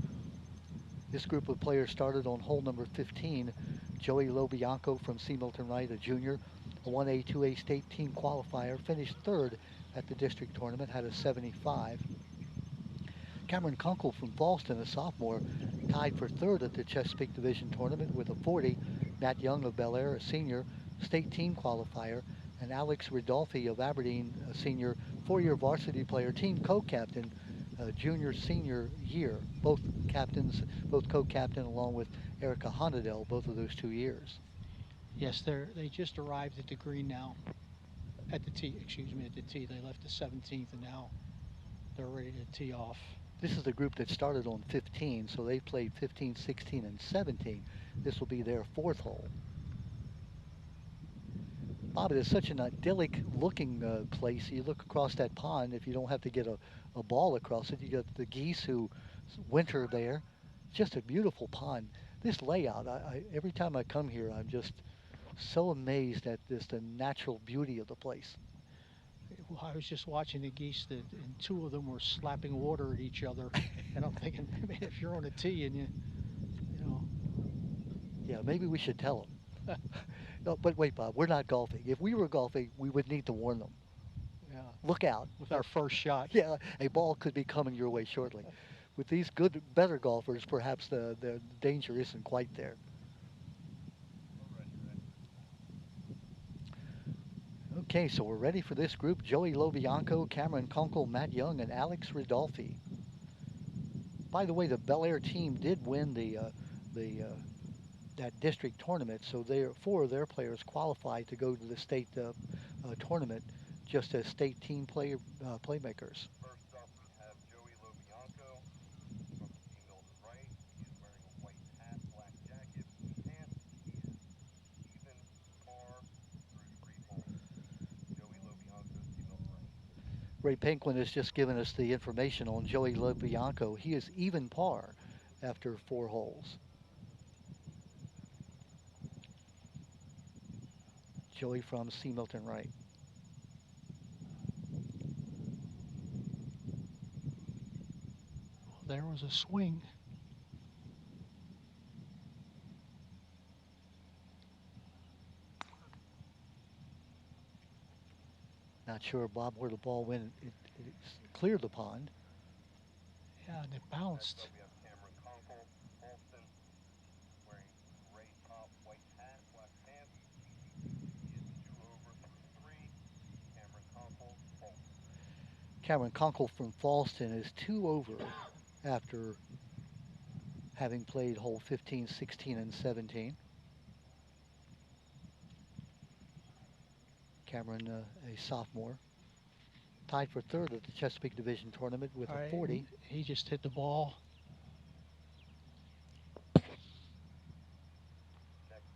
This group of players started on hole number 15. Joey Lobianco from C. Milton Wright, a junior, a 1A, 2A state team qualifier, finished third at the district tournament, had a 75. Cameron Kunkel from Falston, a sophomore, tied for third at the Chesapeake Division tournament with a 40. Matt Young of Bel Air, a senior, state team qualifier, and Alex Ridolfi of Aberdeen, a senior, four-year varsity player, team co-captain, junior senior year. Both captains, both co-captain along with Erica Honadell, both of those 2 years. Yes, they just arrived at the green now. At the tee, excuse me, at the tee. They left the 17th, and now they're ready to tee off. This is the group that started on 15, so they played 15, 16, and 17. This will be their fourth hole. Bob, it is such an idyllic looking place. You look across that pond, if you don't have to get a ball across it, you got the geese who winter there. It's just a beautiful pond. This layout, every time I come here, I'm just so amazed at this, the natural beauty of the place. Well, I was just watching the geese, and two of them were slapping water at each other, and I'm thinking, man, if you're on a tee and you know, Yeah, maybe we should tell them. No, but wait, Bob, we're not golfing. If we were golfing, we would need to warn them. yeah, Look out. with our first shot. Yeah, a ball could be coming your way shortly. With these good, better golfers, perhaps the danger isn't quite there. Okay, so we're ready for this group. Joey Lobianco, Cameron Kunkel, Matt Young, and Alex Ridolfi. By the way, the Bel Air team did win the that district tournament, so four of their players qualified to go to the state tournament just as state team playmakers. First up, we have Joey Lobianco from C. Milton Wright. He is wearing a white hat, black jacket, blue pants. He is even par through 3 holes. Joey Lobianco, C. Milton Wright. Ray Pinkwin has just given us the information on Joey Lobianco. He is even par after 4 holes. Joey from C. Milton Wright. Well, there was a swing. Not sure, Bob, where the ball went. It cleared the pond. Yeah, and it Next bounced. up, we have Cameron Kunkel from Falston, wearing gray top, white hat, black pants. He is 2 over through 3. Cameron Kunkel, Falston. Cameron Kunkel from Falston is 2 over after having played hole 15, 16, and 17. Cameron, a sophomore, tied for third at the Chesapeake Division Tournament with All a right, 40. he just hit the ball. Next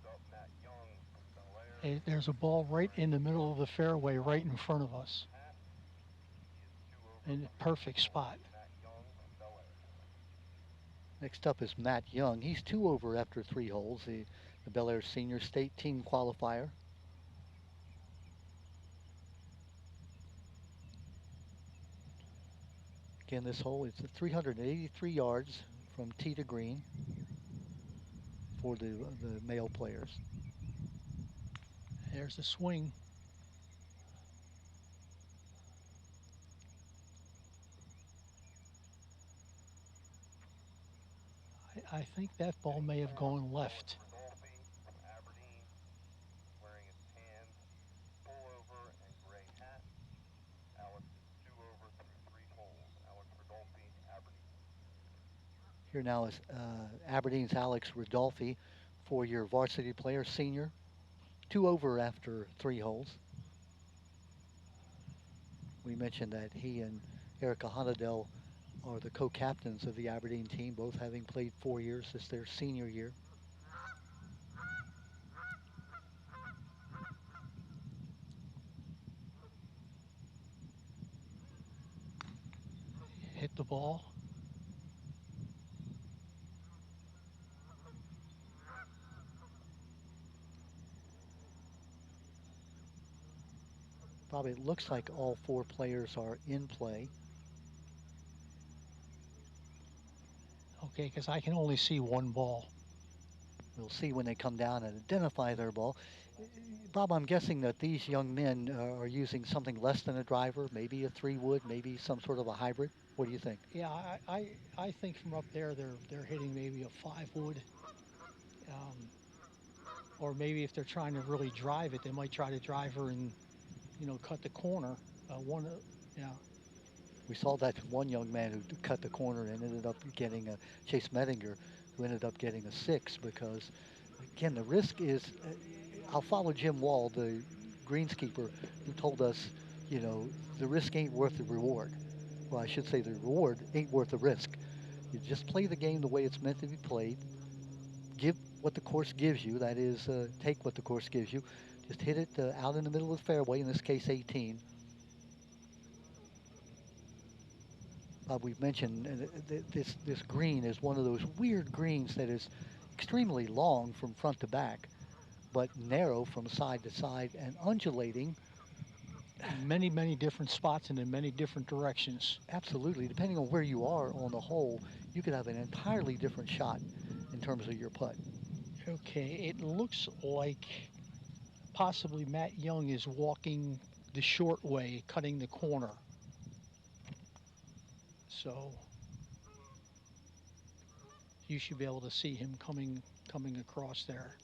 up, Matt Young from Bel Air. Hey, there's a ball right in the middle of the fairway, right in front of us, Hat. He is 2 over in a through perfect 3 spot. holes. Matt Young from Bel Air. Next up is Matt Young. He's 2 over after 3 holes, the Bel Air Senior State Team Qualifier. Again, this hole is 383 yards from tee to green for the male players. There's the swing. I think that ball may have gone left. Ridolfi from Aberdeen, wearing a tan pullover and gray hat. Alex is 2 over through 3 holes. Alex Ridolfi, Aberdeen. Here now is Aberdeen's Alex Ridolfi, 4-year varsity player, senior. 2 over after 3 holes. We mentioned that he and Erica Honadell are the co-captains of the Aberdeen team, both having played 4 years. This is their senior year. Hit the ball. Bob, it looks like all 4 players are in play. Okay, because I can only see one ball. We'll see when they come down and identify their ball. Bob, I'm guessing that these young men are using something less than a driver, maybe a 3-wood, maybe some sort of a hybrid. What do you think? Yeah, I think from up there they're hitting maybe a 5-wood, or maybe if they're trying to really drive it, they might try to drive her and cut the corner. Yeah. We saw that one young man who cut the corner and ended up getting Chase Mettinger, who ended up getting a 6 because, again, the risk is. I'll follow Jim Wall, the greenskeeper, who told us, the risk ain't worth the reward. Well, I should say the reward ain't worth the risk. You just play the game the way it's meant to be played. Give what the course gives you. That is, take what the course gives you. Just hit it out in the middle of the fairway, in this case 18. We've mentioned this green is one of those weird greens that is extremely long from front to back, but narrow from side to side and undulating. Many, many different spots and in many different directions. Absolutely. Depending on where you are on the hole, you could have an entirely different shot in terms of your putt. Okay, it looks like possibly Matt Young is walking the short way, cutting the corner. So you should be able to see him coming across there.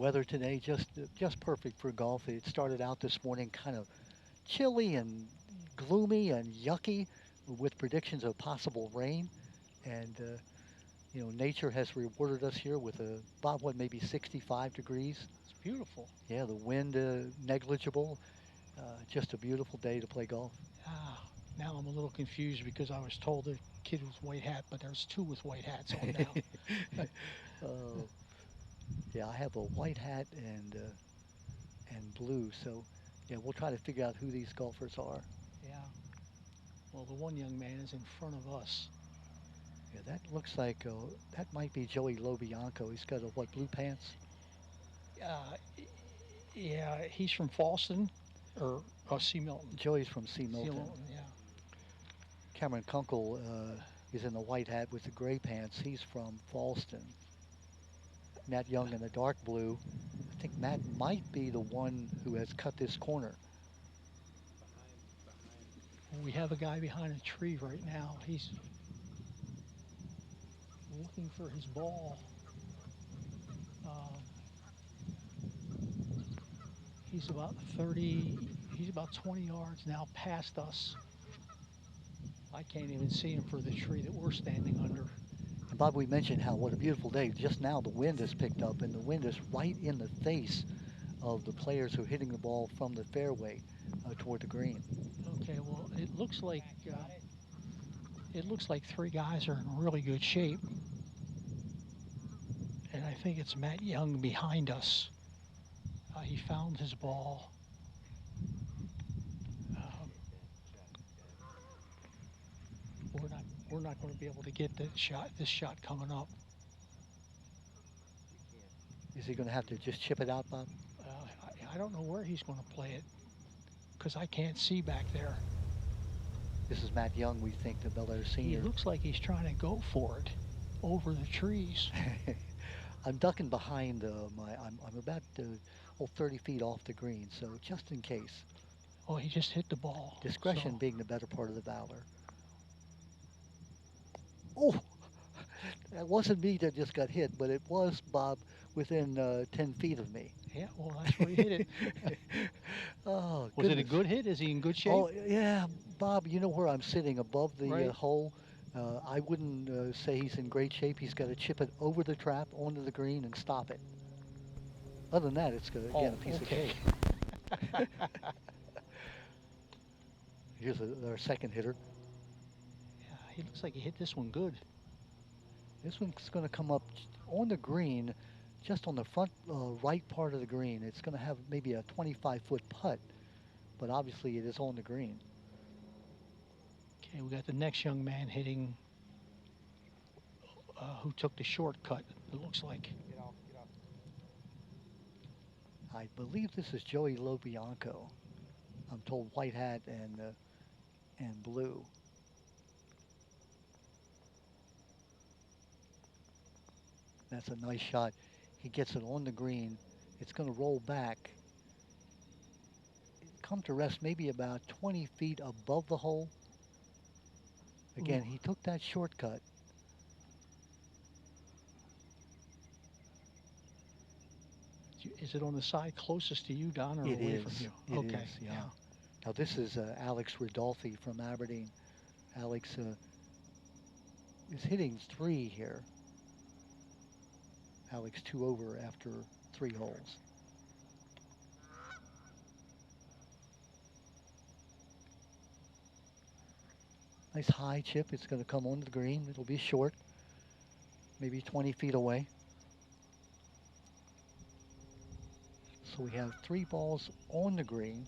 Weather today just perfect for golf. It started out this morning kind of chilly and gloomy and yucky with predictions of possible rain. And, nature has rewarded us here with about what, maybe 65 degrees. It's beautiful. Yeah, the wind negligible. Just a beautiful day to play golf. Ah, now I'm a little confused because I was told the kid with white hat, but there's two with white hats on now. uh, yeah, I have a white hat and blue. So, yeah, we'll try to figure out who these golfers are. Yeah. Well, the one young man is in front of us. Yeah, that looks like that might be Joey Lobianco. He's got what, blue pants? Uh, yeah, he's from Falston, or C. Milton. Joey's from C. C. Milton. Milton, yeah. Cameron Kunkel is in the white hat with the gray pants. He's from Falston. Matt Young in the dark blue. I think Matt might be the one who has cut this corner. We have a guy behind a tree right now. He's looking for his ball. Um, he's about 30, he's about 20 yards now past us. I can't even see him for the tree that we're standing under. And Bob, we mentioned what a beautiful day. Just now the wind has picked up, and the wind is right in the face of the players who are hitting the ball from the fairway toward the green. Okay, well, it looks like three guys are in really good shape, and I think it's Matt Young behind us. He found his ball. Um, we're not going to be able to get this shot coming up. Is he going to have to just chip it out, Bob? I don't know where he's going to play it because I can't see back there. This is Matt Young, we think, the Bel Air He senior. looks like he's trying to go for it over the trees. I'm ducking behind I'm about 30 feet off the green, so just in case. Oh, he just hit the ball. Discretion So, being the better part of the valor. Oh, that wasn't me that just got hit, but it was Bob within 10 feet of me. yeah, well, that's where he hit it. Oh, Was it a goodness. good hit? Is he in good shape? Oh, yeah, Bob, you know where I'm sitting above the Right. hole. I wouldn't say he's in great shape. He's got to chip it over the trap onto the green and stop it. Other than that, it's again a piece of okay. cake. Here's our second hitter. Yeah, he looks like he hit this one good. This one's going to come up on the green, just on the front right part of the green. It's going to have maybe a 25-foot putt, but obviously it is on the green. Okay, we got the next young man hitting, who took the shortcut, it looks like. Get off, get off. I believe this is Joey Lobianco. I'm told white hat and blue. That's a nice shot. He gets it on the green. It's going to roll back. Come to rest maybe about 20 feet above the hole. Again, he took that shortcut. Is it on the side closest to you, Don, or It away is. from you? It Okay, is, yeah. Now this is Alex Ridolfi from Aberdeen. Alex is hitting 3 here. Alex 2 over after 3 holes. Nice high chip. It's going to come onto the green. It'll be short, maybe 20 feet away. So we have 3 balls on the green.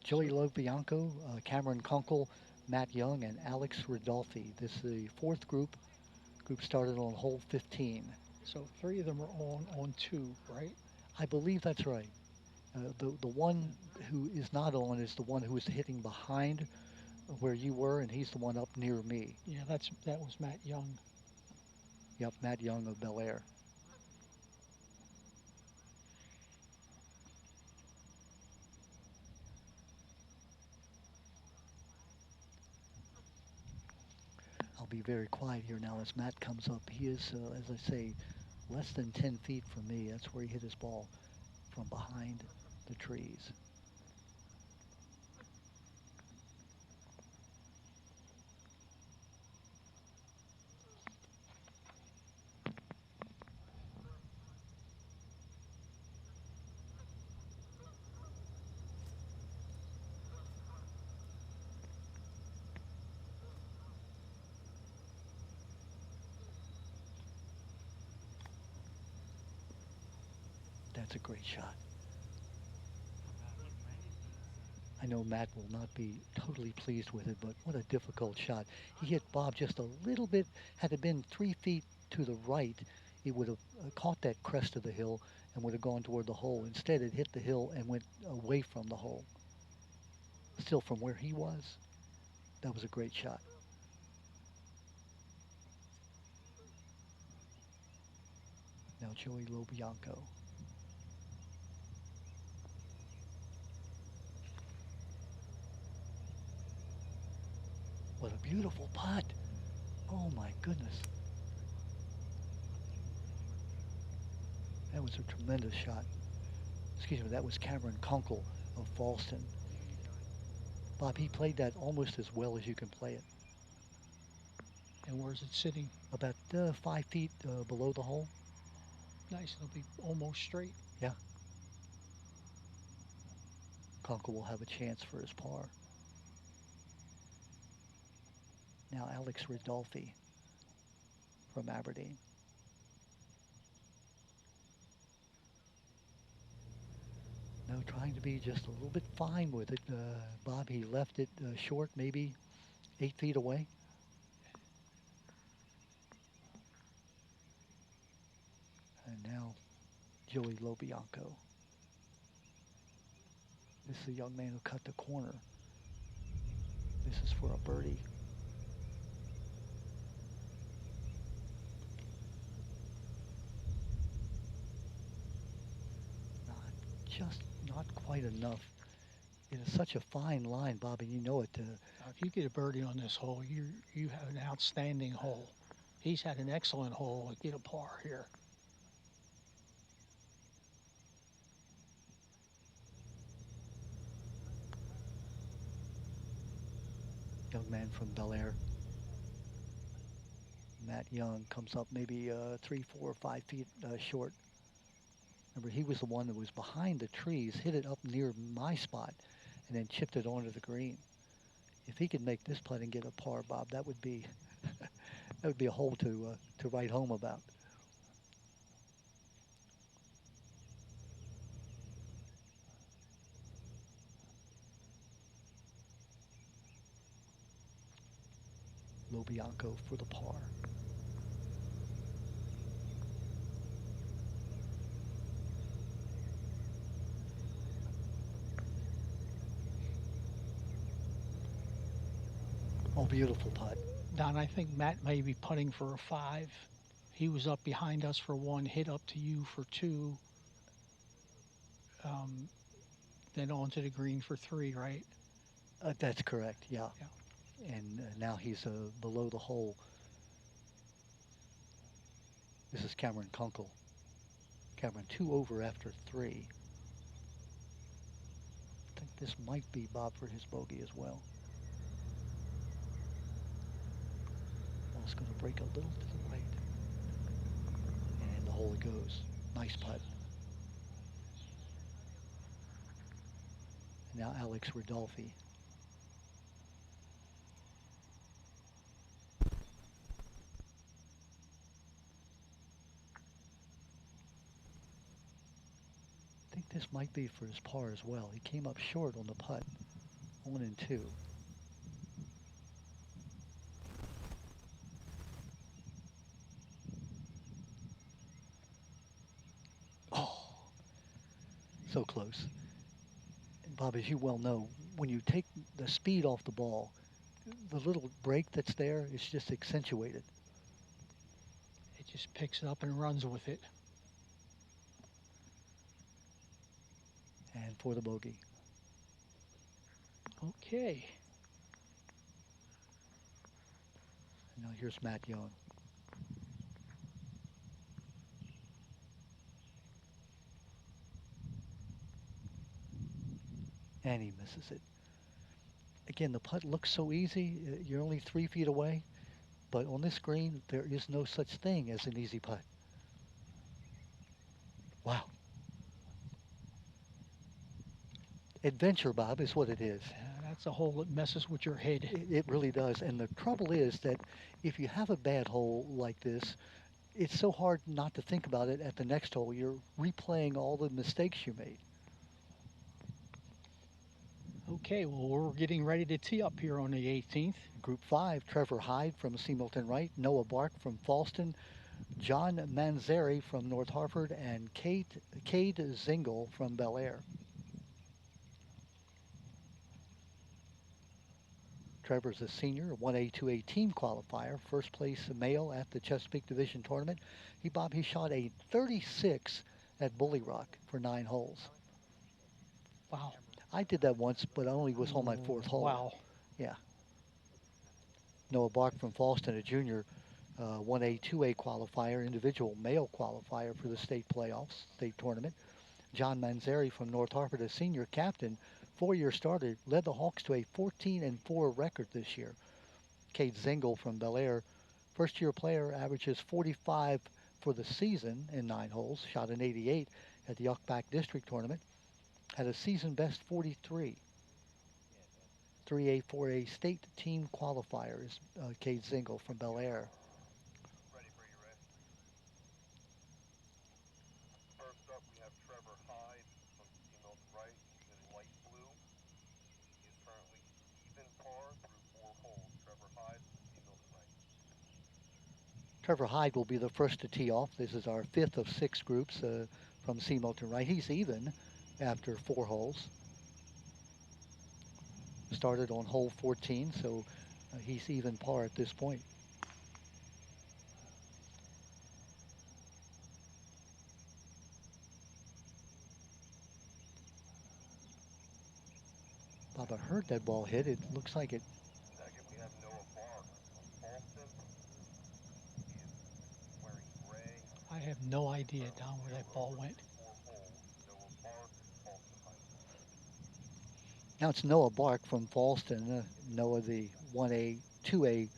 Joey Lobianco, Cameron Kunkel, Matt Young, and Alex Ridolfi. This is the 4th group. Group started on hole 15. So 3 of them are on 2, right? I believe that's right. The one who is not on is the one who is hitting behind where you were, and he's the one up near me. Yeah, that was Matt Young. Yep, Matt Young of Bel Air. be very quiet here now as Matt comes up. He is, as I say, less than 10 feet from me. That's where he hit his ball from behind the trees. That's a great shot. I know Matt will not be totally pleased with it, but what a difficult shot. He hit Bob just a little bit. Had it been 3 feet to the right, it would have caught that crest of the hill and would have gone toward the hole. Instead, it hit the hill and went away from the hole. Still, from where he was, that was a great shot. Now Joey Lobianco. What a beautiful putt. Oh my goodness. That was a tremendous shot. Excuse me, that was Cameron Kunkel of Falston. Bob, he played that almost as well as you can play it. And where's it sitting? About 5 feet below the hole. Nice. It'll be almost straight. Yeah. Kunkel will have a chance for his par. Now Alex Ridolfi from Aberdeen. No, trying to be just a little bit fine with it. Bob, he left it short, maybe 8 feet away. And now Joey Lobianco. This is a young man who cut the corner. This is for a birdie. Not quite enough. It is such a fine line, Bobby. You know it. Now, if you get a birdie on this hole, you have an outstanding hole. He's had an excellent hole. Get a par here. Young man from Bel Air. Matt Young comes up maybe 3, 4, 5 feet short. Remember, he was the one that was behind the trees, hit it up near my spot, and then chipped it onto the green. If he could make this putt and get a par, Bob, that would be that would be a hole to write home about. Lobianco for the par. Oh, beautiful putt. Don, I think Matt may be putting for a 5. He was up behind us for 1, hit up to you for 2, then onto the green for 3, right? That's correct, yeah. Yeah. And now he's below the hole. This is Cameron Kunkel. Cameron 2 over after 3. I think this might be Bob for his bogey as well. Ball's going to break a little to the right. And the hole it goes. Nice putt. And now Alex Ridolfi. I think this might be for his par as well. He came up short on the putt. 1 and 2. Oh, so close. And Bob, as you well know, when you take the speed off the ball, the little break that's there is just accentuated. It just picks it up and runs with it. And for the bogey. Okay. And now Here's Matt Young. And he misses it. Again, the putt looks so easy. You're only 3 feet away. But on this green, there is no such thing as an easy putt. Wow. Adventure, Bob, is what it is. That's a hole that messes with your head. It really does. And the trouble is that if you have a bad hole like this, it's so hard not to think about it at the next hole. You're replaying all the mistakes you made. Okay, well, we're getting ready to tee up here on the 18th. Group 5, Trevor Hyde from Seamilton Wright, Noah Bark from Falston, John Manzari from North Hartford, and Cade Zingle from Bel Air. Trevor's a senior, a 1A, 2A team qualifier, first place male at the Chesapeake Division Tournament. He shot a 36 at Bully Rock for 9 holes. Wow. I did that once, but I only was on my 4th hole. Wow. Yeah. Noah Bark from Falston, a junior, 1A, 2A qualifier, individual male qualifier for the state playoffs, state tournament. John Manzari from North Hartford, a senior captain, 4-year starter, led the Hawks to a 14-4 record this year. Cade Zingle from Bel Air, first-year player, averages 45 for the season in 9 holes, shot an 88 at the Yuckback District Tournament, had a season best 43. 3A, 4A state team qualifier is Cade Zingle from Bel Air. Ready for your entry. First up, we have Trevor Hyde from Seamilton Wright. He's in light blue. He is currently even par through 4 holes. Trevor Hyde from Seamilton Wright. Trevor Hyde will be the first to tee off. This is our 5th of 6 groups from Seamilton Wright. He's even after 4 holes. Started on hole 14, so he's even par at this point. Bob, I heard that ball hit. It looks like it. Second, we have Noah Bark from Falston. He is wearing gray. I have no idea down where that ball went. 4 holes. Noah Bark, Falston High School. Now it's Noah Bark from Falston. Noah, the 1A, 2A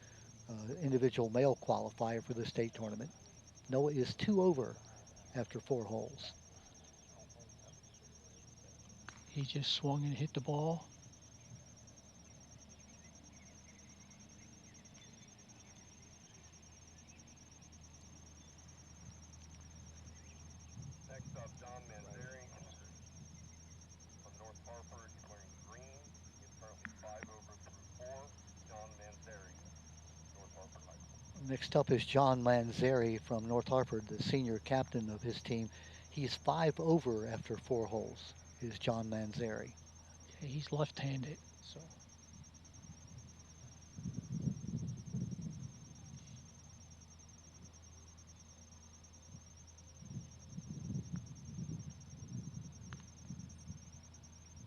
individual male qualifier for the state tournament. Noah is 2 over after 4 holes. He just swung and hit the ball. Next up, John Manzari from North Hartford. He's wearing green. He is currently 5 over through 4. John Manzari, North Hartford High School. Next up is John Manzari from North Hartford, the senior captain of his team. He's 5 over after 4 holes, is John Manzari. Okay, he's left-handed, so.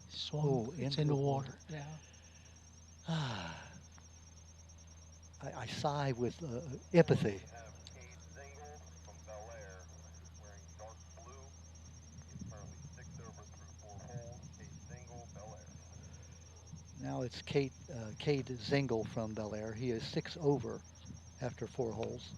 Swung. It's in the water. Yeah. I sigh with empathy. We have Cade Zingle from Bel Air, wearing dark blue. He is currently 6 over through 4 holes. Cade Zingle, Bel Air. Now it's Cade Zingle from Bel Air. He is 6 over after 4 holes.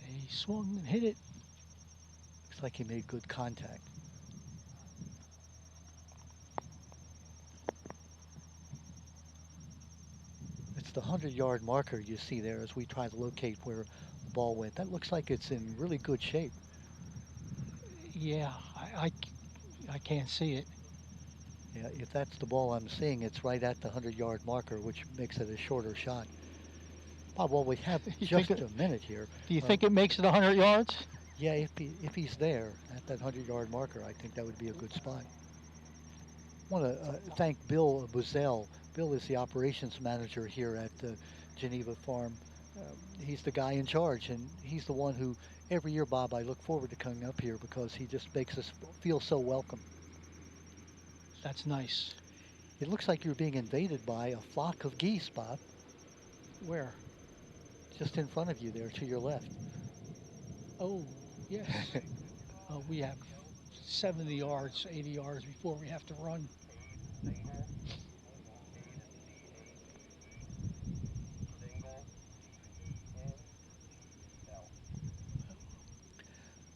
He swung and hit it. Looks like he made good contact. It's the 100-yard marker you see there as we try to locate where the ball went. That looks like it's in really good shape. Yeah, I can't see it. Yeah, if that's the ball I'm seeing, it's right at the 100-yard marker, which makes it a shorter shot. Bob, well, we have just a minute here. Do you think it makes it 100 yards? Yeah, if he's there at that 100-yard marker, I think that would be a good spot. I want to thank Bill Buzzell. Bill is the operations manager here at the Geneva Farm He's the guy in charge, and he's the one who every year, Bob, I look forward to coming up here because he just makes us feel so welcome. That's nice. It looks like you're being invaded by a flock of geese, Bob, Where? just in front of you there to your left. Oh, yes. We have 70 yards, 80 yards before we have to run. Single. Cade is C-A-D-E. Single. C-E-N-G-L.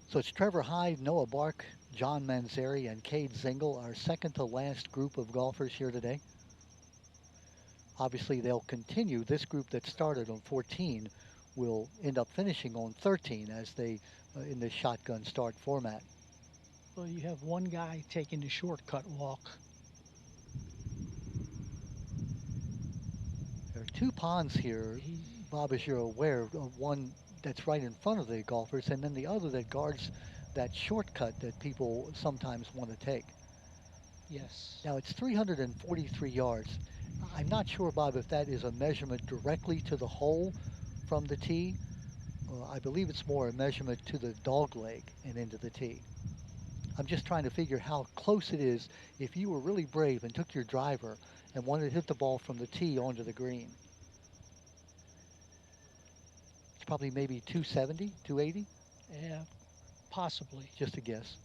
So it's Trevor Hyde, Noah Bark, John Manzeri, and Cade Zingle, our second to last group of golfers here today. Obviously, they'll continue. This group that started on 14 will end up finishing on 13 as they in the shotgun start format. Well, you have one guy taking the shortcut walk. There are two ponds here, He, Bob, as you're aware, one that's right in front of the golfers, and then the other that guards that shortcut that people sometimes want to take. yes. Now it's 343 yards. I'm not sure, Bob, if that is a measurement directly to the hole from the tee. I believe it's more a measurement to the dog leg and into the tee. I'm just trying to figure how close it is if you were really brave and took your driver and wanted to hit the ball from the tee onto the green. It's probably maybe 270, 280, Yeah, possibly. just a guess.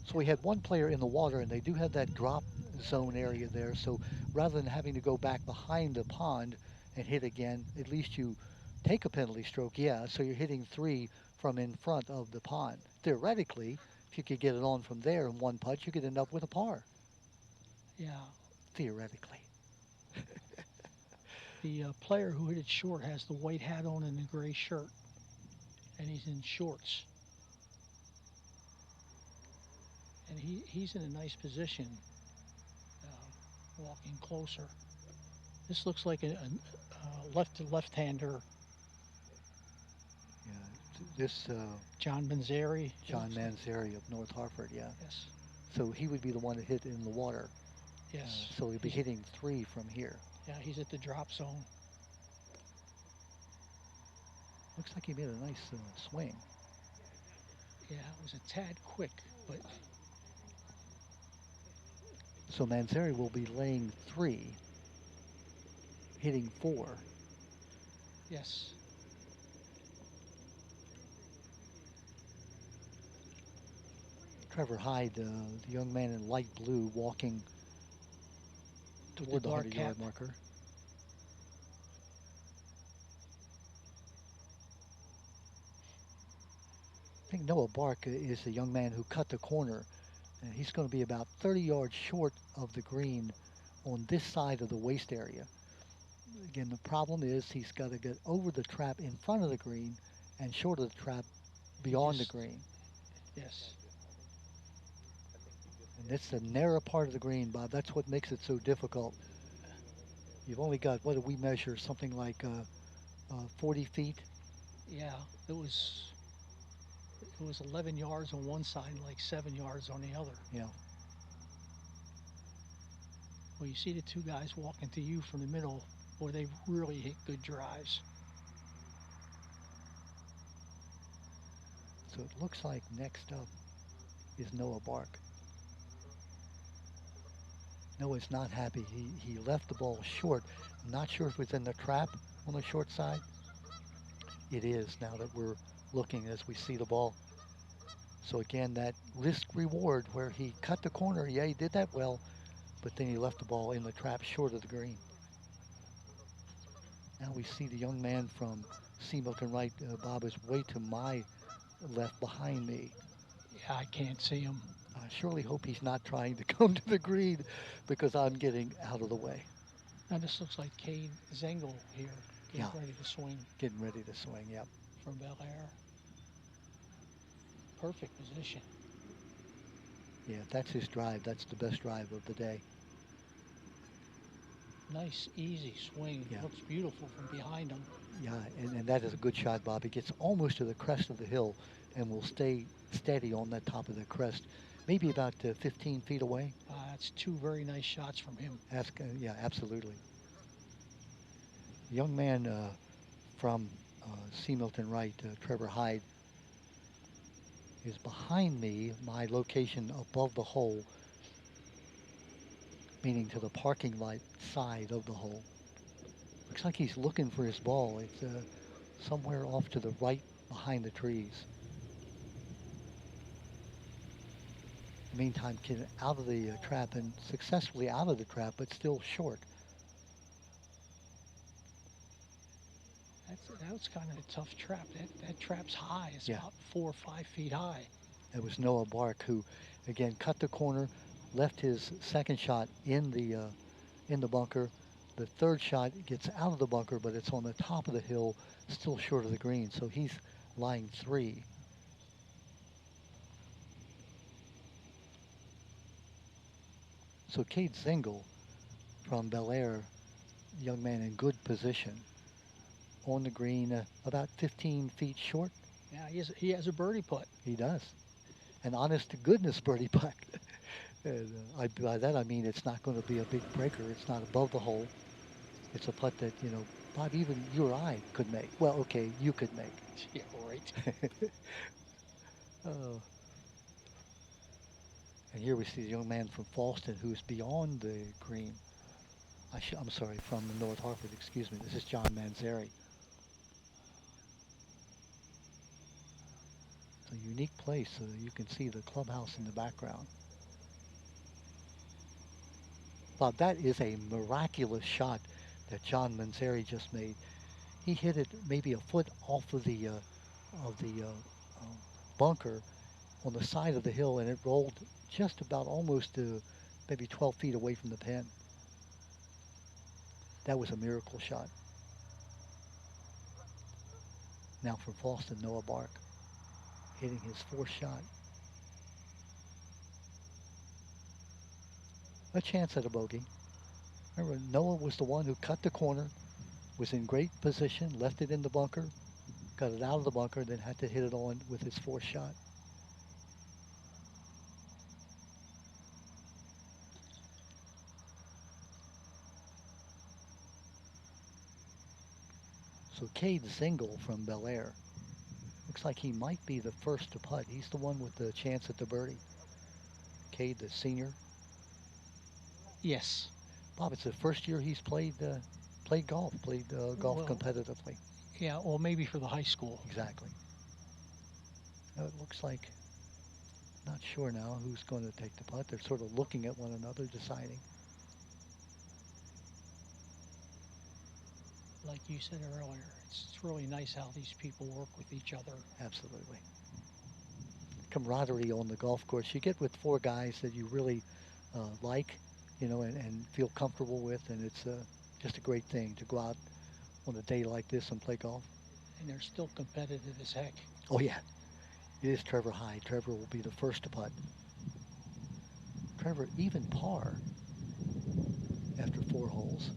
So we had one player in the water, and they do have that drop zone area there. So rather than having to go back behind the pond and hit again, at least you take a penalty stroke, yeah. So you're hitting three from in front of the pond. Theoretically, if you could get it on from there in one putt, you could end up with a par. Yeah. Theoretically. The player who hit it short has the white hat on and the gray shirt, and he's in shorts. And he's in a nice position, walking closer. This looks like a left to left-hander. Yeah, this John Manzeri. John Manzeri of North Hartford, yeah. Yes. So he would be the one that hit in the water. Yes. So he'd be hitting three from here. Yeah, he's at the drop zone. Looks like he made a nice swing. Yeah, it was a tad quick, but So Manzeri will be laying three, hitting four. yes. Trevor Hyde, the young man in light blue, walking With toward the dark 100-yard cap. marker. I think Noah Bark is the young man who cut the corner, and he's going to be about 30 yards short of the green on this side of the waist area. Again, the problem is he's got to get over the trap in front of the green and short of the trap beyond the green. Yes. And it's the narrow part of the green, Bob. That's what makes it so difficult. You've only got, what do we measure, something like 40 feet? Yeah, it was 11 yards on one side and like 7 yards on the other. Yeah. Well, you see the two guys walking to you from the middle, boy, they really hit good drives. So it looks like next up is Noah Bark. Noah's not happy. He left the ball short. I'm not sure if it's in the trap on the short side. It is now that we're looking as we see the ball. So again, that risk reward where he cut the corner, yeah, he did that well, but then he left the ball in the trap short of the green. Now we see the young man from Seamilton Wright, Bob, is way to my left behind me. Yeah, I can't see him. I surely hope he's not trying to come to the green because I'm getting out of the way. Now this looks like Cade Zengel here, getting Yeah. ready to swing Getting ready to swing, yep. from Bel Air. Perfect position. Yeah, that's his drive. That's the best drive of the day. Nice, easy swing. Yeah. Looks beautiful from behind him. Yeah, and that is a good shot, Bob. He gets almost to the crest of the hill and will stay steady on that top of the crest, maybe about 15 feet away. That's two very nice shots from him. Yeah, absolutely. A young man from C. Milton Wright, Trevor Hyde, is behind me, my location above the hole, meaning to the parking lot side of the hole. Looks like he's looking for his ball. It's somewhere off to the right behind the trees. In the meantime, kid out of the trap and successfully out of the trap, but still short. That was kind of a tough trap. That trap's high. It's Yeah, about 4 or 5 feet high. it was Noah Bark who, again, cut the corner, left his second shot in the bunker. The third shot gets out of the bunker, but it's on the top of the hill, still short of the green. So he's lying three. So Cade Zingle from Bel Air, young man in good position, on the green, about 15 feet short. Yeah, he has a birdie putt. He does. An honest to goodness birdie putt. And by that I mean it's not going to be a big breaker. It's not above the hole. It's a putt that, Bob, even you or I could make. Well, okay, you could make. Yeah, right. Oh, and here we see the young man from Falston who's beyond the green. I'm sorry, from North Hartford, excuse me. This is John Manzari. It's a unique place. You can see the clubhouse in the background. Bob, that is a miraculous shot that John Manzari just made. He hit it maybe a foot off of the bunker on the side of the hill, and it rolled just about almost to maybe 12 feet away from the pin. That was a miracle shot. Now from Falston, Noah Bark hitting his fourth shot. A chance at a bogey. Remember, Noah was the one who cut the corner, was in great position, left it in the bunker, got it out of the bunker, then had to hit it on with his fourth shot. So Cade Zingle from Bel Air. Looks like he might be the first to putt. He's the one with the chance at the birdie. Cade, the senior. Yes. Bob, it's the first year he's played golf, played golf Well, competitively. yeah, well, maybe for the high school. Exactly. Now it looks like, not sure now who's going to take the putt. They're sort of looking at one another, deciding. Like you said earlier, it's really nice how these people work with each other. Absolutely. Camaraderie on the golf course. You get with four guys that you really like, and feel comfortable with, and it's just a great thing to go out on a day like this and play golf. And they're still competitive as heck. Oh, yeah. It is Trevor Hyde. Trevor will be the first to putt. Trevor, even par after four holes.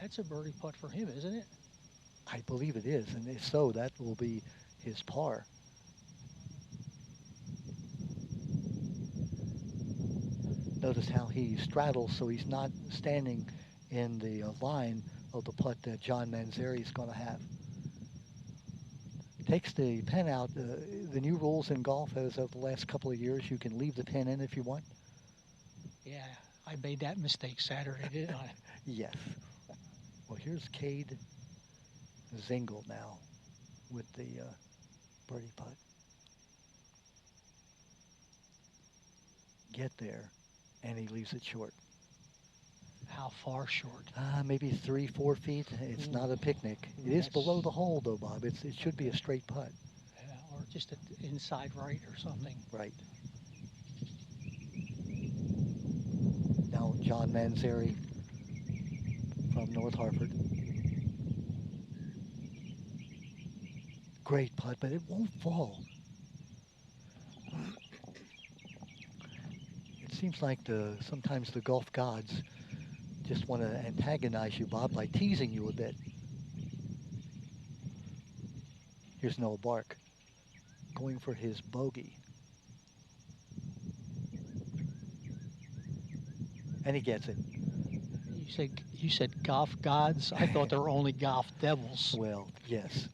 That's a birdie putt for him, isn't it? I believe it is, and if so, that will be his par. Notice how he straddles so he's not standing in the line of the putt that John Manzari is going to have. Takes the pin out. The new rules in golf as of the last couple of years, you can leave the pin in if you want. Yeah, I made that mistake Saturday, didn't I? Yes. Well, here's Cade Zingle now with the birdie putt. Get there, and he leaves it short. How far short? Maybe 3-4 feet. It's not a picnic. It is below the hole, though, Bob. It should be a straight putt. Yeah, or just inside right or something. Right. Now John Manzari from North Hartford. Great putt, but it won't fall. It seems like sometimes the golf gods just want to antagonize you, Bob, by teasing you a bit. Here's Noah Bark going for his bogey. And he gets it. You said golf gods. I thought there were only golf devils. Well, yes,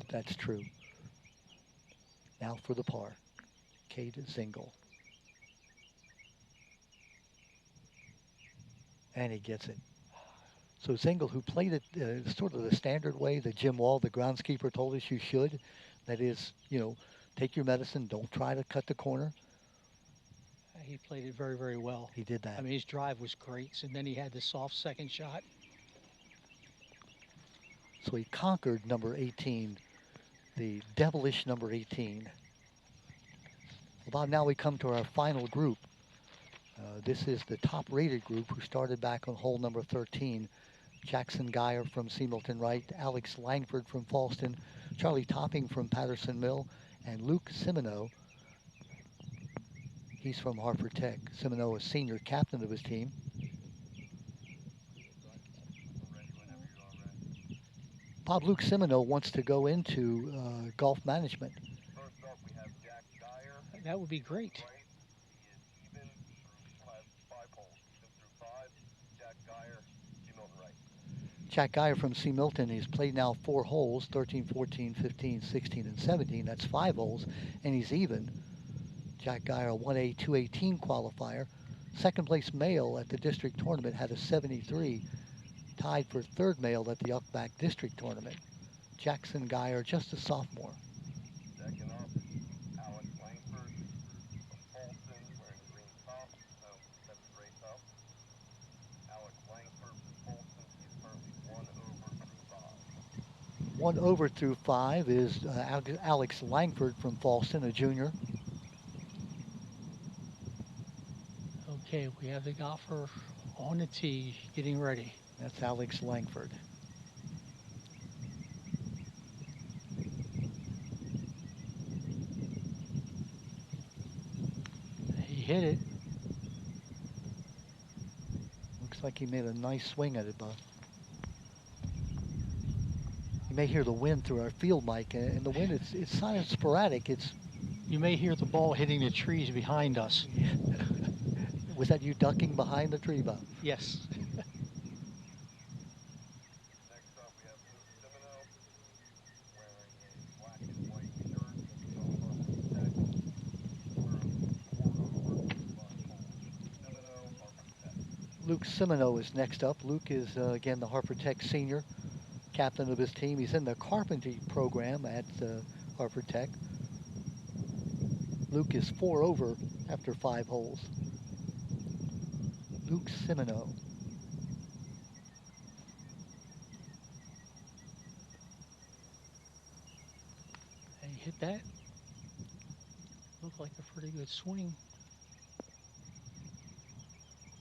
that's true. Now for the par. Cade Zingle. And he gets it. So Zingle, who played it sort of the standard way that Jim Wall, the groundskeeper, told us you should. That is, take your medicine. Don't try to cut the corner. He played it very, very well. He did that. I mean, his drive was great, and then he had the soft second shot. So he conquered number 18, the devilish number 18. About now we come to our final group. This is the top-rated group who started back on hole number 13. Jackson Geyer from C. Milton Wright, Alex Langford from Falston, Charlie Topping from Patterson Mill, and Luke Simino. He's from Hartford Tech. Simino is senior captain of his team. Bob, Luke Simino wants to go into golf management. First up, we have Jack Geyer. That would be great. Right. He is even through five holes. Even through five. Jack Geyer, C. Milton Wright. Jack Geyer from C. Milton, he's played now 4 holes, 13, 14, 15, 16, and 17. That's 5 holes, and he's even. Jack Geyer, a 1A 218 qualifier. Second place male at the district tournament had a 73, tied for third male at the Upback district tournament. Jackson Geyer, just a sophomore. Second up, Alex Langford from Falston, wearing green top. No, 7th grade top. Alex Langford from Falston, he is currently 1 over through 5. 1 over through 5 is Alex Langford from Falston, a junior. Okay, we have the golfer on the tee, getting ready. That's Alex Langford. He hit it. Looks like he made a nice swing at it, Bob. You may hear the wind through our field mic, and the wind, it's kind of sporadic. You may hear the ball hitting the trees behind us. Was that you ducking behind the tree, Bob? Yes. Next up, we have Luke Simino, wearing a black and white shirt from Hartford Tech. We're 4 over through 5 holes. Simino, Hartford Tech. Luke Simino is next up. Luke is, again, the Hartford Tech senior, captain of his team. He's in the carpentry program at Hartford Tech. Luke is 4 over after 5 holes. Luke Simino. And he hit that. Looked like a pretty good swing.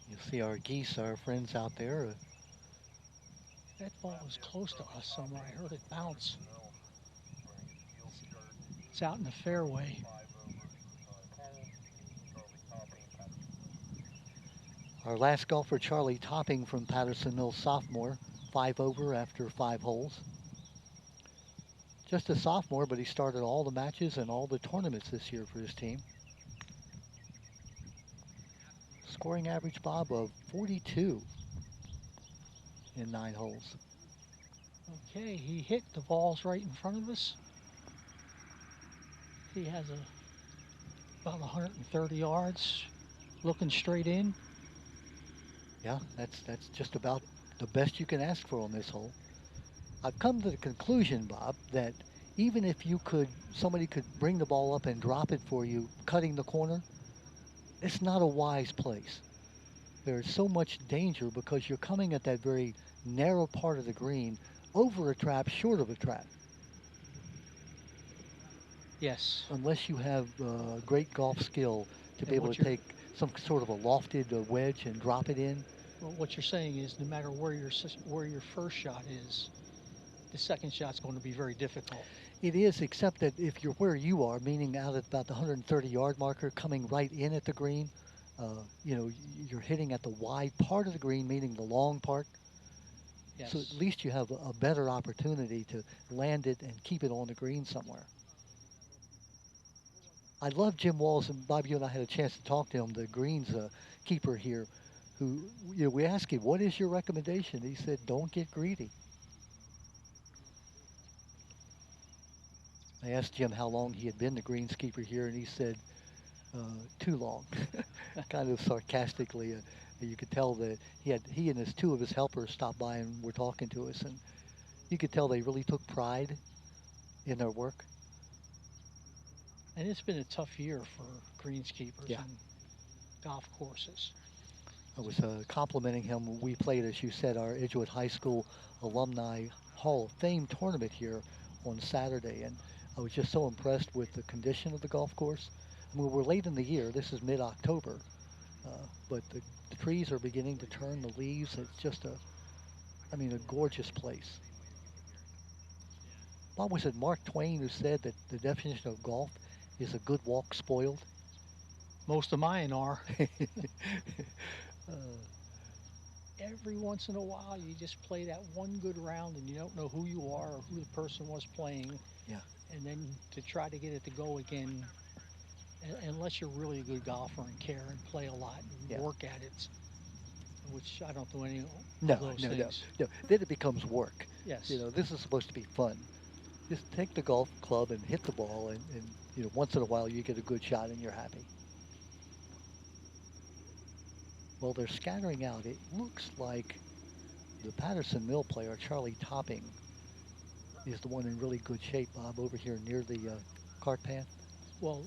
You'll see our geese, our friends out there. That ball was close to us somewhere. I heard it bounce. Wearing a teal shirt. It's out in the fairway. 5 over through 5 holes. Charlie Topping, Patterson. Our last golfer, Charlie Topping from Patterson Mill, sophomore, 5 over after 5 holes. Just a sophomore, but he started all the matches and all the tournaments this year for his team. Scoring average, Bob, of 42 in 9 holes. Okay, he hit the balls right in front of us. He has about 130 yards, looking straight in. Yeah, that's just about the best you can ask for on this hole. I've come to the conclusion, Bob, that even if somebody could bring the ball up and drop it for you, cutting the corner, it's not a wise place. There's so much danger because you're coming at that very narrow part of the green, over a trap, short of a trap. Yes. Unless you have great golf skill to be able to take some sort of a lofted wedge and drop it in. Well, what you're saying is no matter where your first shot is, the second shot's going to be very difficult. It is, except that if you're where you are, meaning out at about the 130-yard marker, coming right in at the green, you're hitting at the wide part of the green, meaning the long part. Yes. So at least you have a better opportunity to land it and keep it on the green somewhere. I love Jim Walls, and Bob, you and I had a chance to talk to him, the greens keeper here, who, we asked him, what is your recommendation? He said, don't get greedy. I asked Jim how long he had been the greenskeeper here, and he said, too long, kind of sarcastically. You could tell that he and his two of his helpers stopped by and were talking to us, and you could tell they really took pride in their work. And it's been a tough year for greenskeepers Yeah. and golf courses. I was complimenting him when we played, as you said, our Edgewood High School Alumni Hall of Fame tournament here on Saturday, and I was just so impressed with the condition of the golf course. I mean, we're late in the year. This is mid-October, but the trees are beginning to turn the leaves. It's just I mean, a gorgeous place. Bob, was it Mark Twain who said that the definition of golf is a good walk spoiled? Most of mine are. uh, Every once in a while, you just play that one good round and you don't know who you are or who the person was playing. yeah, And then to try to get it to go again, unless you're really a good golfer and care and play a lot and yeah. work at it, which I don't do any of No, those no, no, things. no. Then it becomes work. Yes. This is supposed to be fun. Just take the golf club and hit the ball, and once in a while you get a good shot and you're happy. Well, they're scattering out. It looks like the Patterson Mill player, Charlie Topping, is the one in really good shape, Bob, over here near the cart path. Well,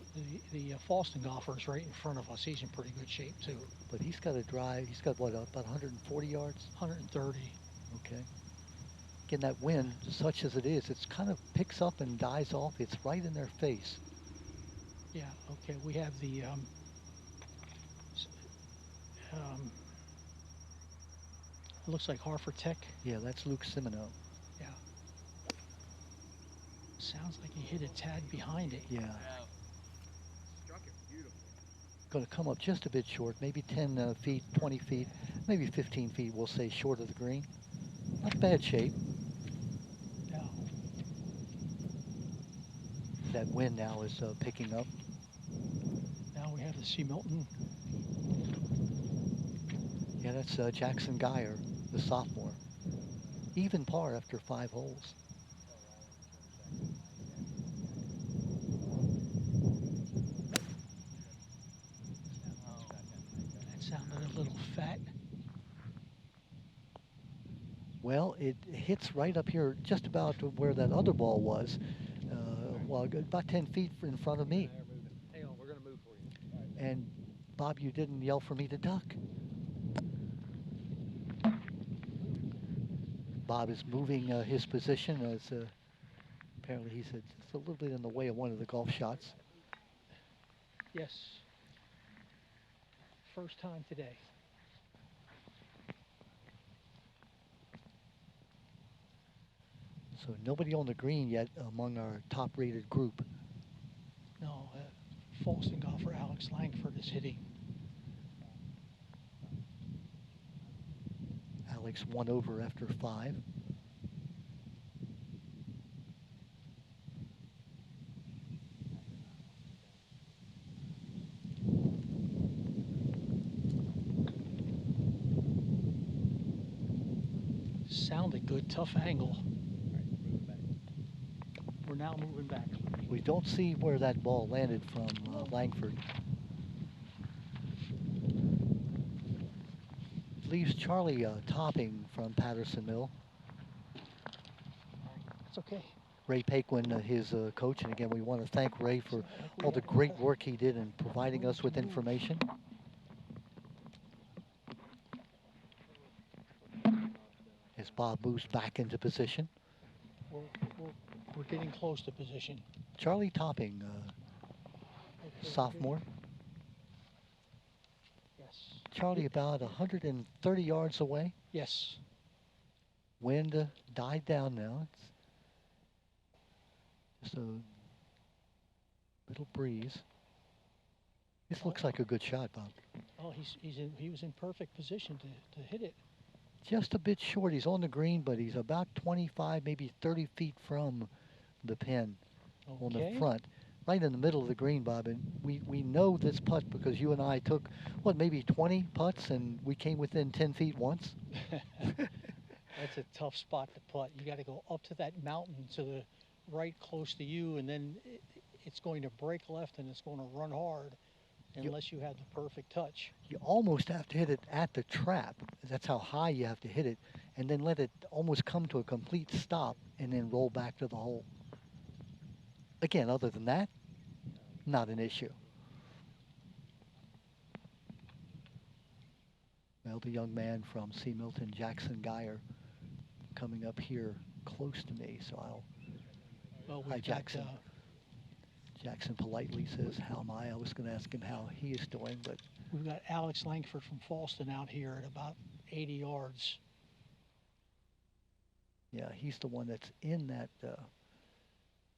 the Falston golfer is right in front of us. He's in pretty good shape too. But he's got a drive. He's got, what, about 140 yards? 130. Okay. Again, that wind, such as it is, it's kind of picks up and dies off. It's right in their face. Yeah. Okay. We have the um, it looks like Hartford Tech. Yeah, that's Luke Simino. Yeah. Sounds like he hit a tad behind it. Yeah. Struck it beautifully. Going to come up just a bit short, maybe 10 feet, 20 feet, maybe 15 feet, we'll say, short of the green. Not bad shape. Yeah. That wind now is picking up. Now we have the C. Milton. Yeah, that's Jackson Geyer, the sophomore. Even par after 5 holes. That sounded a little fat. Well, it hits right up here, just about to where that other ball was. Well, about 10 feet in front of me. Hang on, we're gonna move for you. And Bob, you didn't yell for me to duck. Bob is moving his position as apparently he's just a little bit in the way of one of the golf shots. Yes. First time today. So nobody on the green yet among our top-rated group. No, Falston golfer Alex Langford is hitting. Alex 1 over after 5. Sounded good, tough angle. We're now moving back. We don't see where that ball landed from Langford. Leaves Charlie Topping from Patterson Mill. It's okay. Ray Paquin, his coach, and again, we want to thank Ray for all the great work he did in providing us with information. As Bob moves back into position. We're, we're, we're getting close to position. Charlie Topping, sophomore. Yes. Charlie about 130 yards away. Yes. Wind died down now. It's just a little breeze. This looks like a good shot, Bob. Oh, he was in perfect position to hit it. Just a bit short. He's on the green, but he's about 25, maybe 30 feet from the pin on the Okay. front. right in the middle of the green, Bob. And we know this putt because you and I took, what, maybe 20 putts, and we came within 10 feet once. That's a tough spot to putt. You got to go up to that mountain to the right, close to you, and then it's going to break left and it's going to run hard You, unless you have the perfect touch. you almost have to hit it at the trap. That's how high you have to hit it, and then let it almost come to a complete stop and then roll back to the hole. Again, other than that, not an issue. Well, the young man from C. Milton, Jackson Geyer, coming up here close to me, so I'll. Well, Hi, we've got Jackson. Jackson politely says, "How am I?" I was going to ask him how he is doing, but we've got Alex Langford from Falston out here at about 80 yards. yeah, he's the one that's in that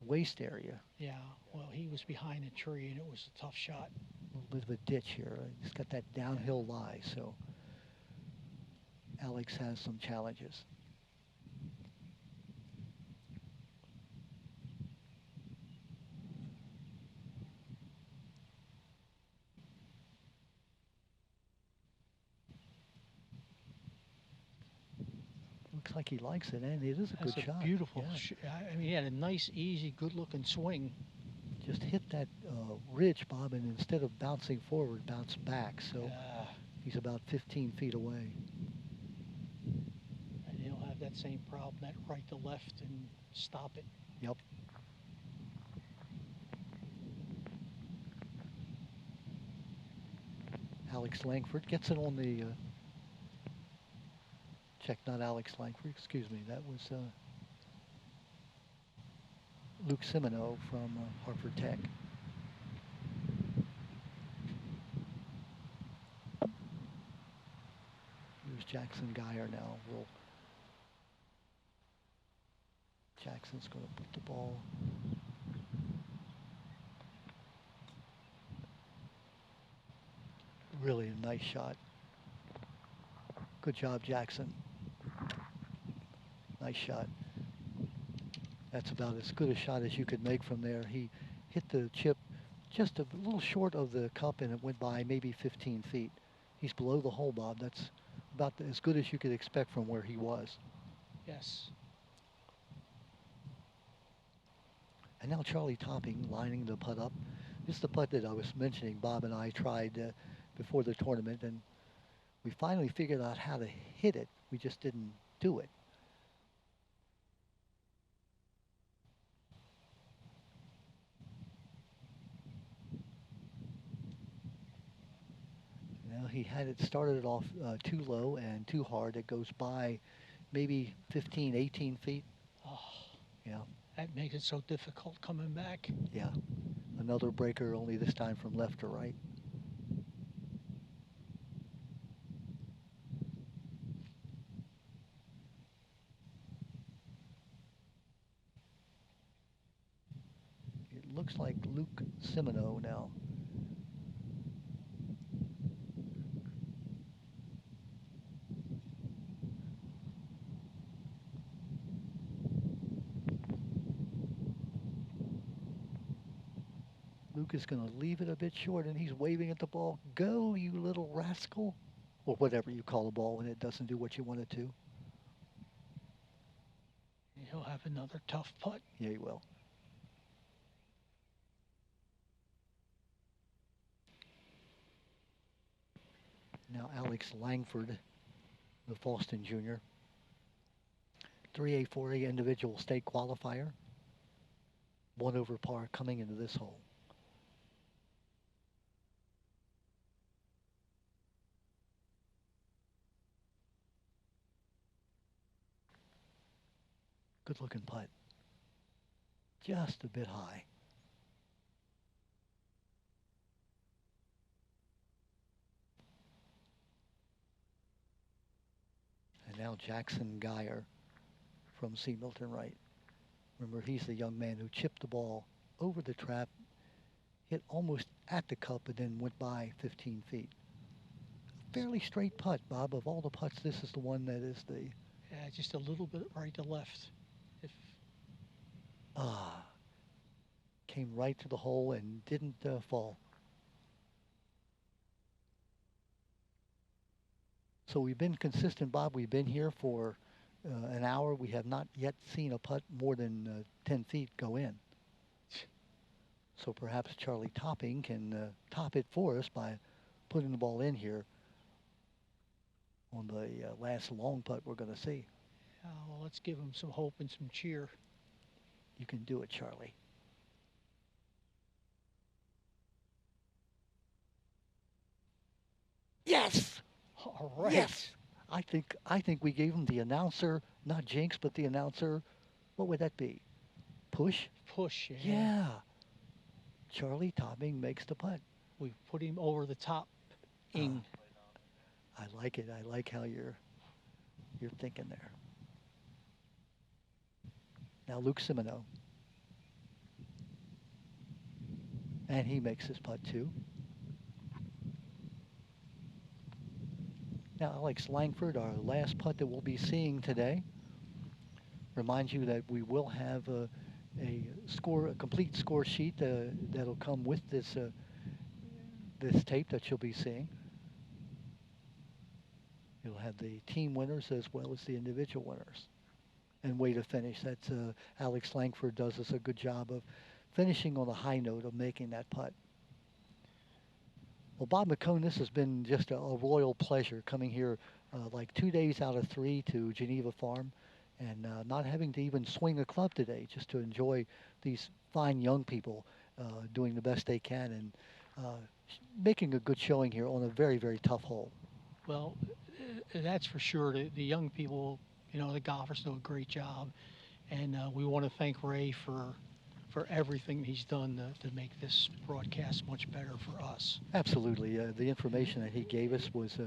waist area. Yeah, well, he was behind a tree and it was a tough shot. A little bit of a ditch here. He's got that downhill lie, so Alex has some challenges. Looks like he likes it, and it is a That's good a shot. beautiful. Yeah. I mean, he had a nice, easy, good-looking swing. Just hit that ridge, Bob, and instead of bouncing forward, bounce back. So he's about 15 feet away. And he'll have that same problem, that right to left and stop it. Yep. Alex Langford gets it on the check, not Alex Langford, excuse me. That was Luke Simino from Hartford Tech. Here's Jackson Geyer now. Jackson's going to put the ball. Really a nice shot. Good job, Jackson. Nice shot. That's about as good a shot as you could make from there. He hit the chip just a little short of the cup, and it went by maybe 15 feet. He's below the hole, Bob. That's about as good as you could expect from where he was. Yes. And now Charlie Topping lining the putt up. This is the putt that I was mentioning Bob and I tried before the tournament, and we finally figured out how to hit it. We just didn't do it. Now he had it started off too low and too hard. It goes by maybe 15, 18 feet. Oh, Yeah. that makes it so difficult coming back. Yeah. Another breaker, only this time from left to right. It looks like Luke Simino now. Luke is going to leave it a bit short, and he's waving at the ball. Go, you little rascal. Or whatever you call a ball when it doesn't do what you want it to. He'll have another tough putt. Yeah, he will. Now Alex Langford, the Falston Jr. 3A, 4A individual state qualifier. 1 over par coming into this hole. Good looking putt. Just a bit high. And now Jackson Geyer from C. Milton Wright. Remember, he's the young man who chipped the ball over the trap, hit almost at the cup, and then went by 15 feet. Fairly straight putt, Bob. Of all the putts, this is the one that is the... Yeah, just a little bit right to left. If Came right to the hole and didn't fall. So we've been consistent, Bob. We've been here for an hour. We have not yet seen a putt more than 10 feet go in. So perhaps Charlie Topping can top it for us by putting the ball in here on the last long putt we're going to see. Well, let's give him some hope and some cheer. You can do it, Charlie. Yes! All right. Yes! I think we gave him the announcer, not jinx, but the announcer. What would that be? Push? Push. Yeah. Yeah. Charlie Topping makes the putt. We put him over the top. Ing. I like it. I like how you're thinking there. Now Luke Simino. And he makes his putt too. Now Alex Langford, our last putt that we'll be seeing today. Remind you that we will have a complete score sheet that'll come with this this tape that you'll be seeing. You'll have the team winners as well as the individual winners. And way to finish. That's Alex Langford does us a good job of finishing on a high note of making that putt. Well, Bob McCone, this has been just a royal pleasure coming here like 2 days out of 3 to Geneva Farm and not having to even swing a club today, just to enjoy these fine young people doing the best they can and making a good showing here on a very, very tough hole. Well, that's for sure. The young people, the golfers do a great job. And we want to thank Ray for everything he's done to make this broadcast much better for us. Absolutely. The information that he gave us was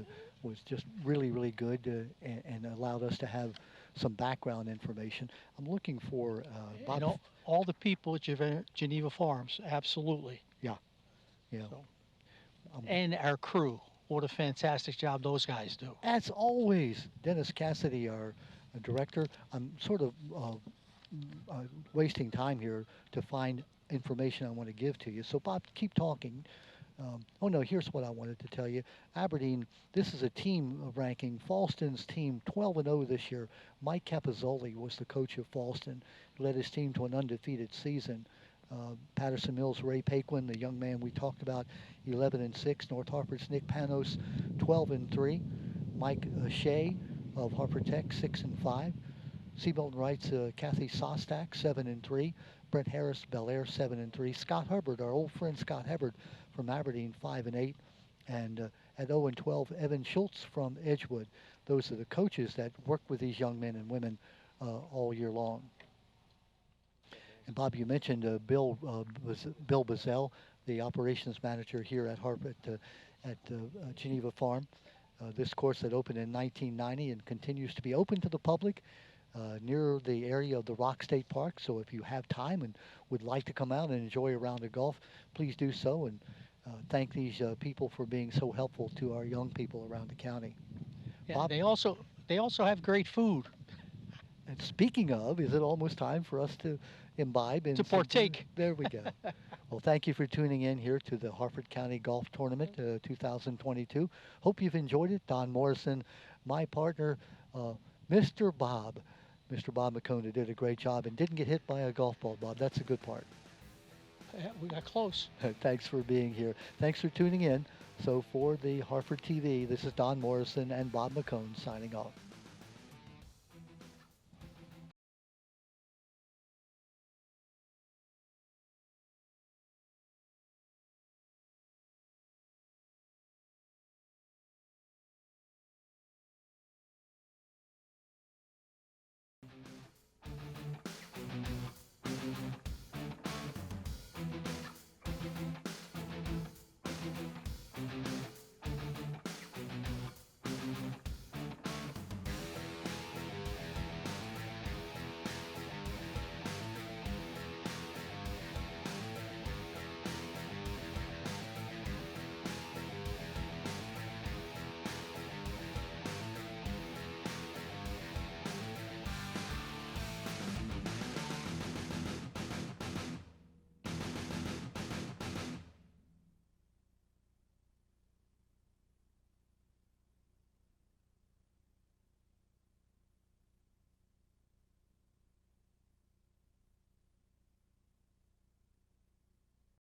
just really, really good and allowed us to have some background information. I'm looking for Bob. And all the people at Geneva Farms, absolutely. Yeah. So, and our crew. What a fantastic job those guys do. As always, Dennis Cassidy, our director. I'm sort of wasting time here to find information I want to give to you. So, Bob, keep talking. Oh, no, here's what I wanted to tell you. Aberdeen, this is a team ranking. Falston's team 12-0 this year. Mike Capizzoli was the coach of Falston, led his team to an undefeated season. Patterson Mills' Ray Paquin, the young man we talked about, 11-6. North Hartford's Nick Panos, 12-3. Mike Shea of Hartford Tech, 6-5. Seabolton Wright's Kathy Sostak, 7-3. Brent Harris, Bel Air, 7-3. Scott Hubbard, our old friend Scott Hubbard from Aberdeen, 5-8. And at 0-12, Evan Schultz from Edgewood. Those are the coaches that work with these young men and women all year long. And Bob, you mentioned Bill Bazell, the operations manager here at Geneva Farm. This course that opened in 1990 and continues to be open to the public near the area of the Rock State Park. So if you have time and would like to come out and enjoy a round of golf, please do so. And thank these people for being so helpful to our young people around the county. Yeah, Bob? they also have great food. And speaking of, is it almost time for us to imbibe? To partake. There we go. Well, thank you for tuning in here to the Harford County Golf Tournament 2022. Hope you've enjoyed it. Don Morrison, my partner, Mr. Bob. Mr. Bob McCona did a great job and didn't get hit by a golf ball, Bob. That's a good part. Yeah, we got close. Thanks for being here. Thanks for tuning in. So for the Harford TV, this is Don Morrison and Bob McCone signing off.